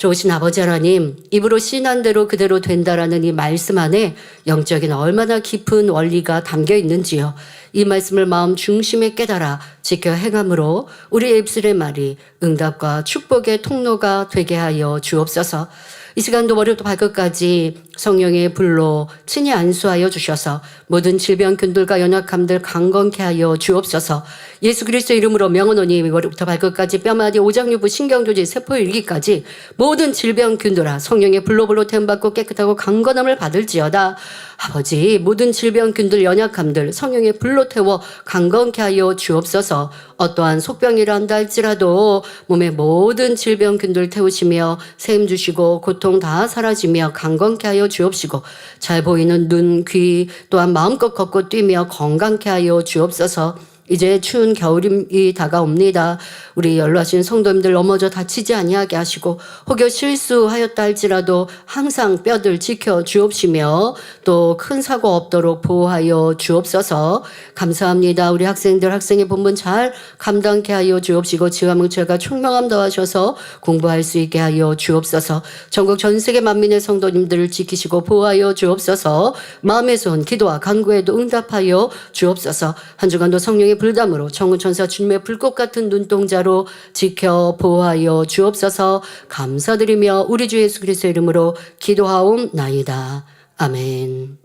좋으신 아버지 하나님, 입으로 시인한 대로 그대로 된다라는 이 말씀 안에 영적인 얼마나 깊은 원리가 담겨 있는지요. 이 말씀을 마음 중심에 깨달아 지켜 행함으로 우리의 입술의 말이 응답과 축복의 통로가 되게 하여 주옵소서. 이 시간도 머리부터 발끝까지 성령의 불로 친히 안수하여 주셔서 모든 질병균들과 연약함들 강건케 하여 주옵소서. 예수 그리스도 이름으로 명하노니 머리부터 발끝까지 뼈마디 오장육부 신경조직 세포일기까지 모든 질병균들아 성령의 불로 태움받고 깨끗하고 강건함을 받을지어다. 아버지, 모든 질병균들 연약함들 성령의 불로 태워 강건케 하여 주옵소서. 어떠한 속병이라 한다 할지라도 몸의 모든 질병균들 태우시며 세임 주시고 고통 다 사라지며 강건케 하여 주옵시고 잘 보이는 눈, 귀 또한 마음껏 걷고 뛰며 건강케 하여 주옵소서. 이제 추운 겨울이 다가옵니다. 우리 연로하신 성도님들 넘어져 다치지 아니하게 하시고 혹여 실수하였다 할지라도 항상 뼈들 지켜 주옵시며 또 큰 사고 없도록 보호하여 주옵소서. 감사합니다. 우리 학생들 학생의 본분 잘 감당케 하여 주옵시고 지와 뭉철과 총명함 더하셔서 공부할 수 있게 하여 주옵소서. 전국 전 세계 만민의 성도님들을 지키시고 보호하여 주옵소서. 마음의 손 기도와 간구에도 응답하여 주옵소서. 한 주간도 성령의 불담으로 천군천사 주님의 불꽃 같은 눈동자로 지켜 보호하여 주옵소서. 감사드리며 우리 주 예수 그리스도의 이름으로 기도하옵나이다. 아멘.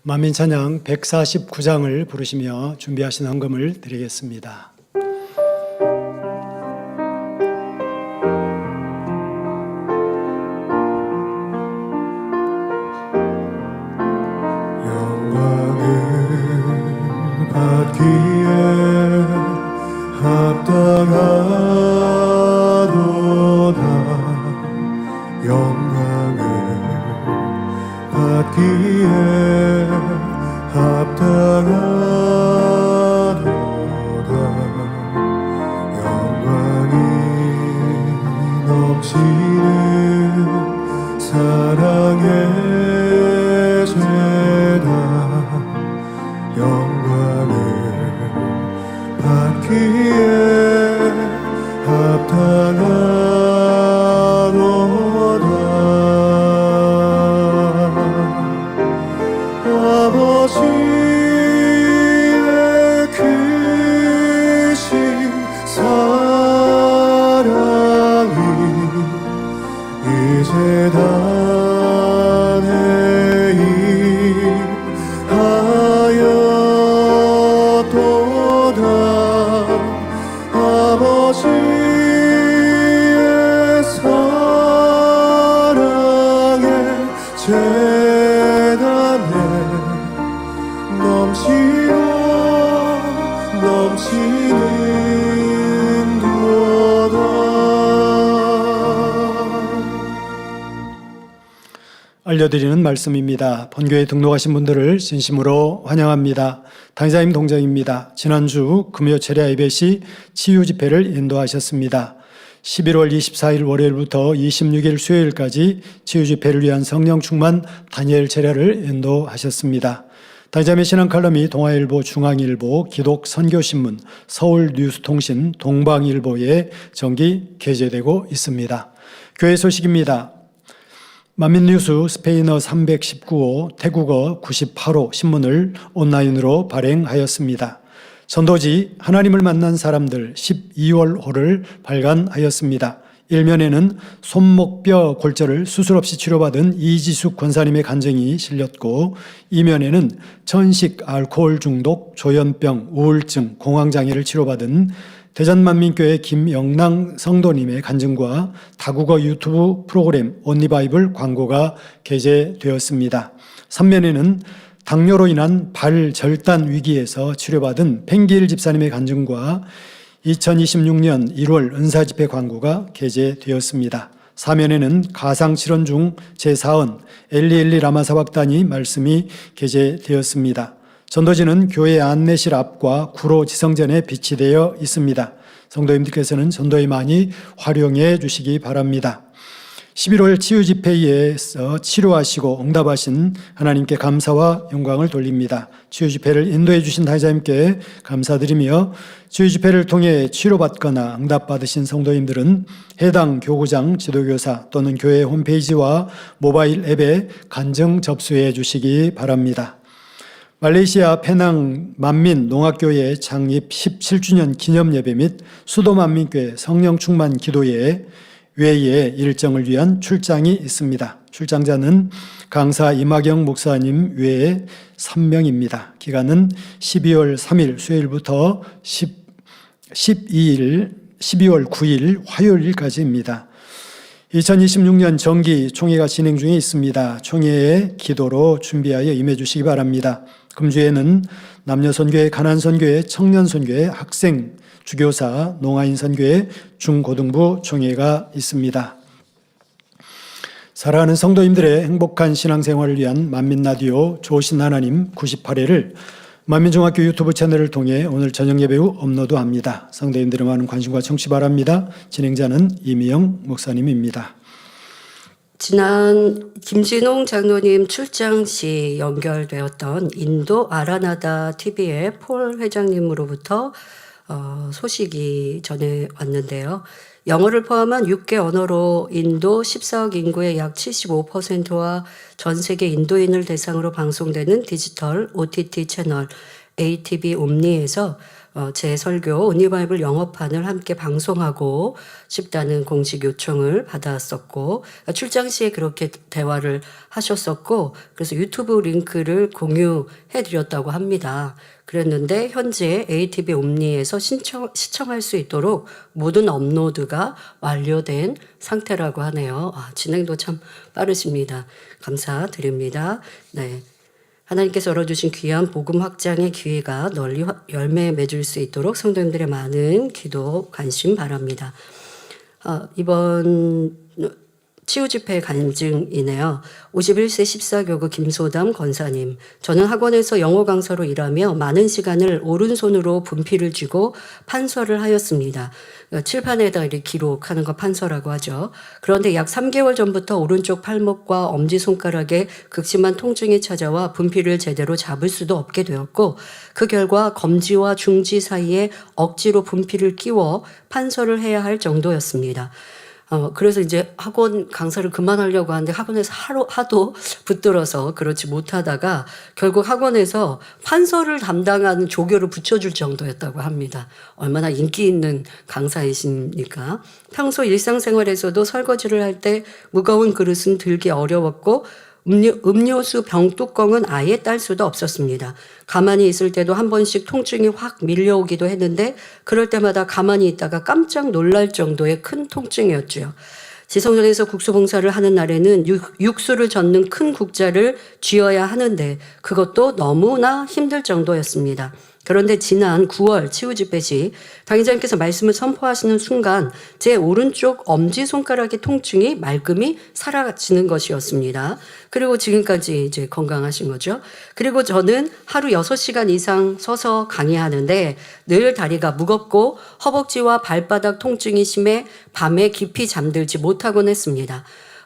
만민 찬양 149장을 부르시며 준비하신 헌금을 드리겠습니다. 영광을 받기에 합당하도다. 영광을 받기에 합당하도다. 영광이 넘치는 사랑의 죄다. 영광을 받기에 합당하도다. 아버지의 크신 사랑이 이제 단에 임하였도다. 아버지의 사랑의 재단에 넘치는 도다. 알려드리는 말씀입니다. 본교에 등록하신 분들을 진심으로 환영합니다. 당사님 동정입니다. 지난주 금요 철야 예배 시 치유 집회를 인도하셨습니다. 11월 24일 월요일부터 26일 수요일까지 치유 집회를 위한 성령 충만 다니엘 철야를 인도하셨습니다. 당자매 신앙 칼럼이 동아일보, 중앙일보, 기독 선교신문, 서울 뉴스통신, 동방일보에 정기 게재되고 있습니다. 교회 소식입니다. 만민뉴스 스페인어 319호, 태국어 98호 신문을 온라인으로 발행하였습니다. 전도지 하나님을 만난 사람들 12월호를 발간하였습니다. 1면에는 손목뼈 골절을 수술 없이 치료받은 이지숙 권사님의 간증이 실렸고 2면에는 천식, 알코올 중독, 조현병, 우울증, 공황장애를 치료받은 대전만민교회 김영랑 성도님의 간증과 다국어 유튜브 프로그램 온리바이블 광고가 게재되었습니다. 3면에는 당뇨로 인한 발 절단 위기에서 치료받은 팽길 집사님의 간증과 2026년 1월 은사집회 광고가 게재되었습니다. 4면에는 가상칠언 중 제4원 엘리엘리 라마사박단이 말씀이 게재되었습니다. 전도지는 교회 안내실 앞과 구로 지성전에 비치되어 있습니다. 성도님들께서는 전도에 많이 활용해 주시기 바랍니다. 11월 치유집회에서 치료하시고 응답하신 하나님께 감사와 영광을 돌립니다. 치유집회를 인도해 주신 당사님께 감사드리며 치유집회를 통해 치료받거나 응답받으신 성도님들은 해당 교구장, 지도교사 또는 교회 홈페이지와 모바일 앱에 간증 접수해 주시기 바랍니다. 말레이시아 페낭 만민 농학교회 창립 17주년 기념예배 및 수도 만민교회 성령 충만 기도회 외에 일정을 위한 출장이 있습니다. 출장자는 강사 이마경 목사님 외에 3명입니다. 기간은 12월 3일 수요일부터 12월 9일 화요일까지입니다. 2026년 정기 총회가 진행 중에 있습니다. 총회에 기도로 준비하여 임해 주시기 바랍니다. 금주에는 남녀선교회, 가난선교회, 청년선교회, 학생, 주교사, 농아인선교회, 중고등부 총회가 있습니다. 사랑하는 성도님들의 행복한 신앙생활을 위한 만민라디오 좋으신 하나님 98회를 만민중학교 유튜브 채널을 통해 오늘 저녁 예배 후 업로드합니다. 성도님들의 많은 관심과 청취 바랍니다. 진행자는 이미영 목사님입니다. 지난 김진홍 장로님 출장 시 연결되었던 인도 아라나다 TV의 폴 회장님으로부터 소식이 전해왔는데요. 영어를 포함한 6개 언어로 인도 14억 인구의 약 75%와 전 세계 인도인을 대상으로 방송되는 디지털 OTT 채널 ATV 옴니에서 제 설교 온리바이블 영어판을 함께 방송하고 싶다는 공식 요청을 받았었고, 출장 시에 그렇게 대화를 하셨었고, 그래서 유튜브 링크를 공유해 드렸다고 합니다. 그랬는데 현재 ATV 옴니에서 시청할 수 있도록 모든 업로드가 완료된 상태라고 하네요. 진행도 참 빠르십니다. 감사드립니다. 네. 하나님께서 열어주신 귀한 복음 확장의 기회가 널리 열매 맺을 수 있도록 성도님들의 많은 기도 관심 바랍니다. 이번 치유집회 간증이네요. 51세 14교구 김소담 권사님. 저는 학원에서 영어 강사로 일하며 많은 시간을 오른손으로 분필을 쥐고 판서를 하였습니다. 칠판에다 이렇게 기록하는 거 판서라고 하죠. 그런데 약 3개월 전부터 오른쪽 팔목과 엄지손가락에 극심한 통증이 찾아와 분필을 제대로 잡을 수도 없게 되었고, 그 결과 검지와 중지 사이에 억지로 분필을 끼워 판서를 해야 할 정도였습니다. 그래서 이제 학원 강사를 그만하려고 하는데 학원에서 하도 붙들어서 그렇지 못하다가 결국 학원에서 판서를 담당하는 조교를 붙여줄 정도였다고 합니다. 얼마나 인기 있는 강사이십니까? 평소 일상생활에서도 설거지를 할 때 무거운 그릇은 들기 어려웠고 음료수 병뚜껑은 아예 딸 수도 없었습니다. 가만히 있을 때도 한 번씩 통증이 확 밀려오기도 했는데 그럴 때마다 가만히 있다가 깜짝 놀랄 정도의 큰 통증이었죠. 지성전에서 국수봉사를 하는 날에는 육수를 젓는 큰 국자를 쥐어야 하는데 그것도 너무나 힘들 정도였습니다. 그런데 지난 9월 치유집회 시 당회장님께서 말씀을 선포하시는 순간 제 오른쪽 엄지손가락의 통증이 말끔히 사라지는 것이었습니다. 그리고 지금까지 이제 건강하신 거죠. 그리고 저는 하루 6시간 이상 서서 강의하는데 늘 다리가 무겁고 허벅지와 발바닥 통증이 심해 밤에 깊이 잠들지 못하곤 했습니다.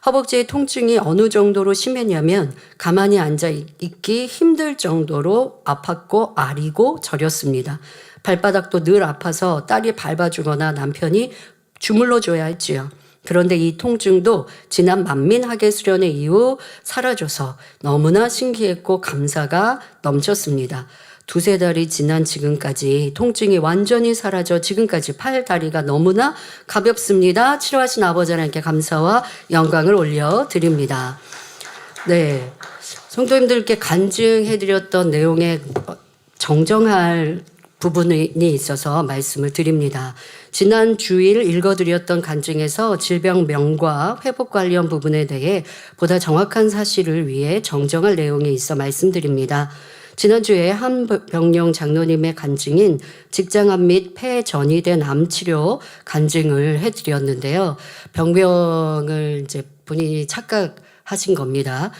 허벅지의 통증이 어느 정도로 심했냐면 가만히 앉아 있기 힘들 정도로 아팠고 아리고 저렸습니다. 발바닥도 늘 아파서 딸이 밟아주거나 남편이 주물러줘야 했지요. 그런데 이 통증도 지난 만민학예 수련회 이후 사라져서 너무나 신기했고 감사가 넘쳤습니다. 2-3달이 지난 지금까지 통증이 완전히 사라져 지금까지 팔, 다리가 너무나 가볍습니다. 치료하신 아버지 하나님께 감사와 영광을 올려드립니다. 네, 성도님들께 간증해드렸던 내용에 정정할 부분이 있어서 말씀을 드립니다. 지난 주일 읽어드렸던 간증에서 질병명과 회복 관련 부분에 대해 보다 정확한 사실을 위해 정정할 내용이 있어 말씀드립니다. 지난주에 한병영 장로님의 간증인 직장암 및 폐 전이된 암 치료 간증을 해드렸는데요. 병명을 이제 본인이 착각하신 겁니다.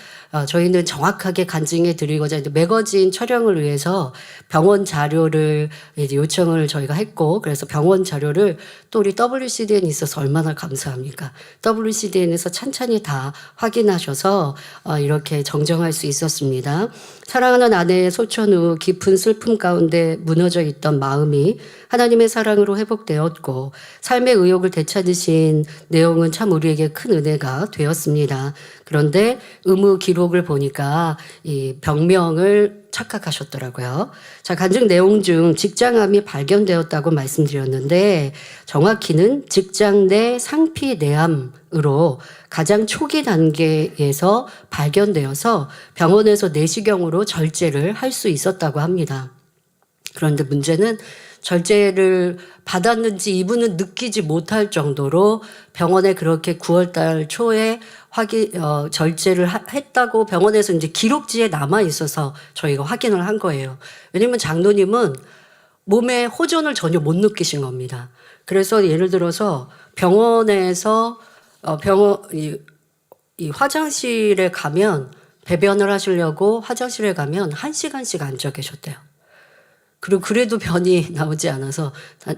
저희는 정확하게 간증해 드리고자 매거진 촬영을 위해서 병원 자료를 이제 요청을 저희가 했고, 그래서 병원 자료를 또 우리 WCDN이 있어서 얼마나 감사합니까? WCDN에서 찬찬히 다 확인하셔서 이렇게 정정할 수 있었습니다. 사랑하는 아내의 소천 후 깊은 슬픔 가운데 무너져 있던 마음이 하나님의 사랑으로 회복되었고 삶의 의욕을 되찾으신 내용은 참 우리에게 큰 은혜가 되었습니다. 그런데 의무 기록을 보니까 이 병명을 착각하셨더라고요. 자, 간증 내용 중 직장암이 발견되었다고 말씀드렸는데 정확히는 직장 내 상피 내암으로 가장 초기 단계에서 발견되어서 병원에서 내시경으로 절제를 할 수 있었다고 합니다. 그런데 문제는 절제를 받았는지 이분은 느끼지 못할 정도로 병원에 그렇게 9월달 초에 절제를 했다고 병원에서 이제 기록지에 남아 있어서 저희가 확인을 한 거예요. 왜냐면 장로님은 몸에 호전을 전혀 못 느끼신 겁니다. 그래서 예를 들어서 병원에서 이 화장실에 가면 배변을 하시려고 화장실에 가면 1시간씩 앉아 계셨대요. 그리고 그래도 변이 나오지 않아서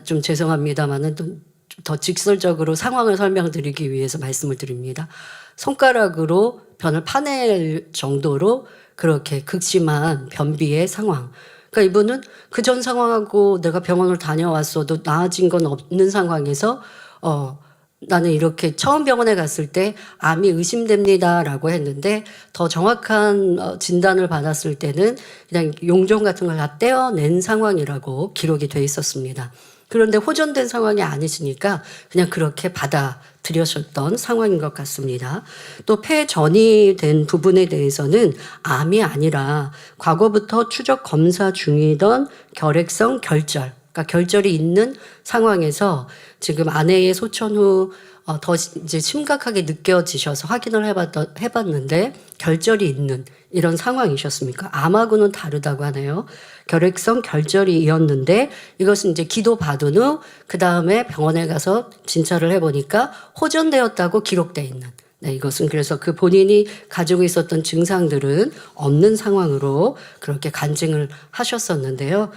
좀 죄송합니다만은 좀 더 직설적으로 상황을 설명드리기 위해서 말씀을 드립니다. 손가락으로 변을 파낼 정도로 그렇게 극심한 변비의 상황. 그러니까 이분은 그 전 상황하고 내가 병원을 다녀왔어도 나아진 건 없는 상황에서 나는 이렇게 처음 병원에 갔을 때 암이 의심됩니다라고 했는데 더 정확한 진단을 받았을 때는 그냥 용종 같은 걸 다 떼어낸 상황이라고 기록이 돼 있었습니다. 그런데 호전된 상황이 아니시니까 그냥 그렇게 받아들여졌던 상황인 것 같습니다. 또 폐전이 된 부분에 대해서는 암이 아니라 과거부터 추적 검사 중이던 결핵성 결절, 그러니까 결절이 있는 상황에서 지금 아내의 소천 후 더 이제 심각하게 느껴지셔서 확인을 해봤는데 결절이 있는 이런 상황이셨습니까? 암하고는 다르다고 하네요. 결핵성 결절이었는데 이것은 이제 기도 받은 후 그 다음에 병원에 가서 진찰을 해보니까 호전되었다고 기록돼 있는. 네, 이것은 그래서 그 본인이 가지고 있었던 증상들은 없는 상황으로 그렇게 간증을 하셨었는데요.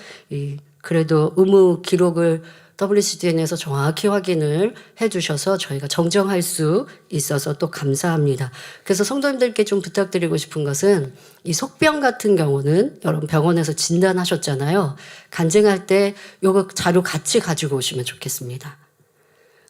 그래도 의무 기록을 WCDN에서 정확히 확인을 해주셔서 저희가 정정할 수 있어서 또 감사합니다. 그래서 성도님들께 좀 부탁드리고 싶은 것은 이 속병 같은 경우는 여러분 병원에서 진단하셨잖아요. 간증할 때 요거 자료 같이 가지고 오시면 좋겠습니다.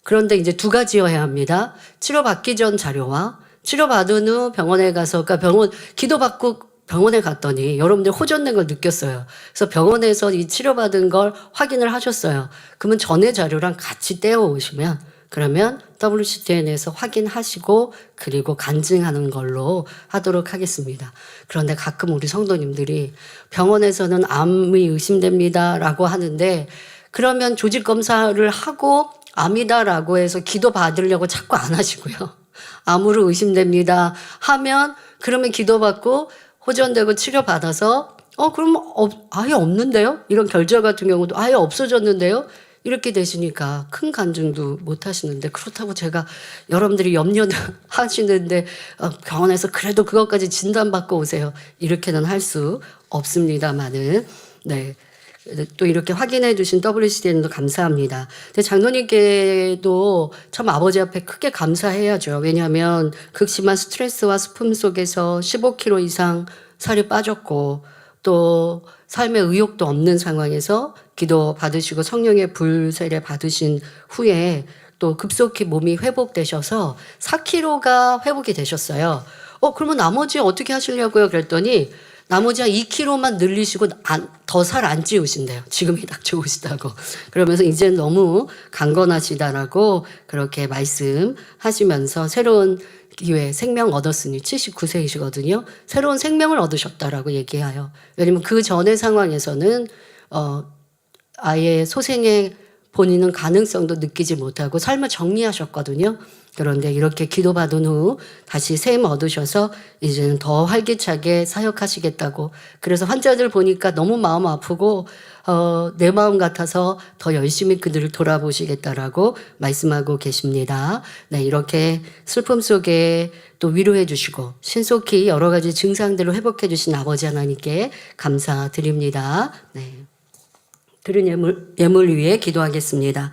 그런데 이제 두 가지여야 합니다. 치료받기 전 자료와 치료받은 후 병원에 가서, 그러니까 병원 기도받고 병원에 갔더니 여러분들 호전된 걸 느꼈어요. 그래서 병원에서 이 치료받은 걸 확인을 하셨어요. 그러면 전의 자료랑 같이 떼어 오시면 그러면 WCDN에서 확인하시고 그리고 간증하는 걸로 하도록 하겠습니다. 그런데 가끔 우리 성도님들이 병원에서는 암이 의심됩니다라고 하는데 그러면 조직 검사를 하고 암이다라고 해서 기도 받으려고 자꾸 안 하시고요. 암으로 의심됩니다 하면 그러면 기도받고 호전되고 치료받아서 그럼 아예 없는데요? 이런 결절 같은 경우도 아예 없어졌는데요? 이렇게 되시니까 큰 간증도 못 하시는데 그렇다고 제가 여러분들이 염려하시는데 병원에서 그래도 그것까지 진단받고 오세요. 이렇게는 할 수 없습니다만은 네. 또 이렇게 확인해 주신 WCDN도 감사합니다. 근데 장로님께도 참 아버지 앞에 크게 감사해야죠. 왜냐하면 극심한 스트레스와 스품 속에서 15kg 이상 살이 빠졌고 또 삶의 의욕도 없는 상황에서 기도 받으시고 성령의 불세례 받으신 후에 또 급속히 몸이 회복되셔서 4kg가 회복이 되셨어요. 그러면 나머지 어떻게 하시려고요? 그랬더니 나머지 한 2kg만 늘리시고 더 살 안 찌우신대요. 지금이 딱 좋으시다고. 그러면서 이제 너무 강건하시다라고 그렇게 말씀하시면서 새로운 기회, 생명 얻었으니 79세이시거든요. 새로운 생명을 얻으셨다라고 얘기해요. 왜냐면 그 전의 상황에서는 아예 소생의 본인은 가능성도 느끼지 못하고 삶을 정리하셨거든요. 그런데 이렇게 기도받은 후 다시 샘 얻으셔서 이제는 더 활기차게 사역하시겠다고. 그래서 환자들 보니까 너무 마음 아프고 내 마음 같아서 더 열심히 그들을 돌아보시겠다라고 말씀하고 계십니다. 네, 이렇게 슬픔 속에 또 위로해 주시고 신속히 여러 가지 증상들을 회복해 주신 아버지 하나님께 감사드립니다. 네. 드린 예물 위해 기도하겠습니다.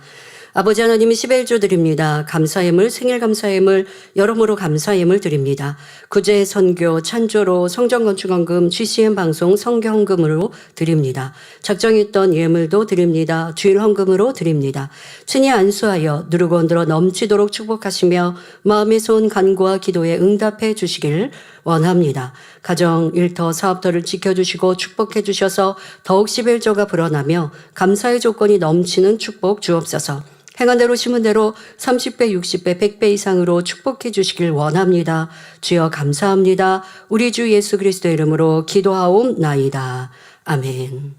아버지 하나님 11조 드립니다. 감사 예물, 생일 감사 예물, 여러모로 감사 예물 드립니다. 구제 선교, 찬조로, 성전 건축원금, GCN 방송, 성경금으로 드립니다. 작정했던 예물도 드립니다. 주일 헌금으로 드립니다. 친히 안수하여 누르고 흔들어 넘치도록 축복하시며 마음의 소원 간구와 기도에 응답해 주시길 원합니다. 가정, 일터, 사업터를 지켜주시고 축복해 주셔서 더욱 11조가 불어나며 감사의 조건이 넘치는 축복 주옵소서. 행한 대로 심은 대로 30배, 60배, 100배 이상으로 축복해 주시길 원합니다. 주여 감사합니다. 우리 주 예수 그리스도의 이름으로 기도하옵나이다. 아멘.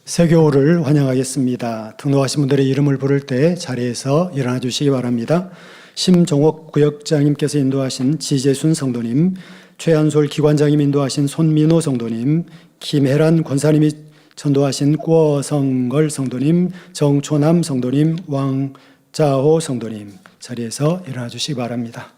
세교를 환영하겠습니다. 등록하신 분들의 이름을 부를 때 자리에서 일어나 주시기 바랍니다. 심종옥 구역장님께서 인도하신 지재순 성도님, 최한솔 기관장님 인도하신 손민호 성도님, 김혜란 권사님이 전도하신 꾸어성걸 성도님, 정초남 성도님, 왕자호 성도님 자리에서 일어나 주시기 바랍니다.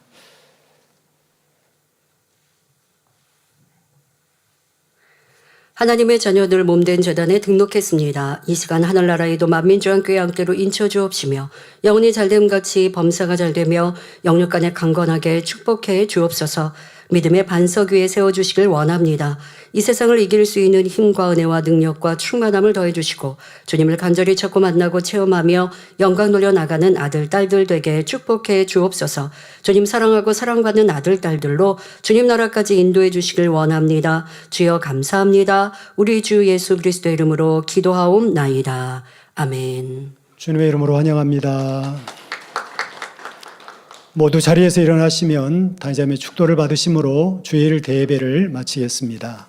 하나님의 자녀들 몸된 재단에 등록했습니다. 이 시간 하늘나라에도 만민주함께 양대로 인쳐 주옵시며 영혼이 잘됨같이 범사가 잘되며 영육간에 강건하게 축복해 주옵소서. 믿음의 반석 위에 세워주시길 원합니다. 이 세상을 이길 수 있는 힘과 은혜와 능력과 충만함을 더해주시고 주님을 간절히 찾고 만나고 체험하며 영광 돌려 나가는 아들, 딸들 되게 축복해 주옵소서. 주님 사랑하고 사랑받는 아들, 딸들로 주님 나라까지 인도해 주시길 원합니다. 주여 감사합니다. 우리 주 예수 그리스도의 이름으로 기도하옵나이다. 아멘. 주님의 이름으로 환영합니다. 모두 자리에서 일어나시면 단잠의 축도를 받으심으로 주일 대예배를 마치겠습니다.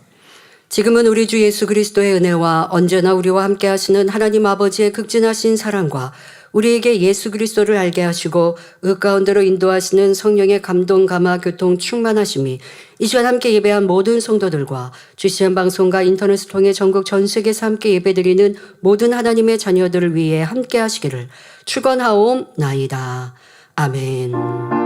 지금은 우리 주 예수 그리스도의 은혜와 언제나 우리와 함께 하시는 하나님 아버지의 극진하신 사랑과 우리에게 예수 그리스도를 알게 하시고 의 가운데로 인도하시는 성령의 감동, 감화, 교통, 충만하심이 이 시간 함께 예배한 모든 성도들과 GCN 방송과 인터넷을 통해 전국 전 세계에서 함께 예배드리는 모든 하나님의 자녀들을 위해 함께 하시기를 축원하옵나이다. 아멘.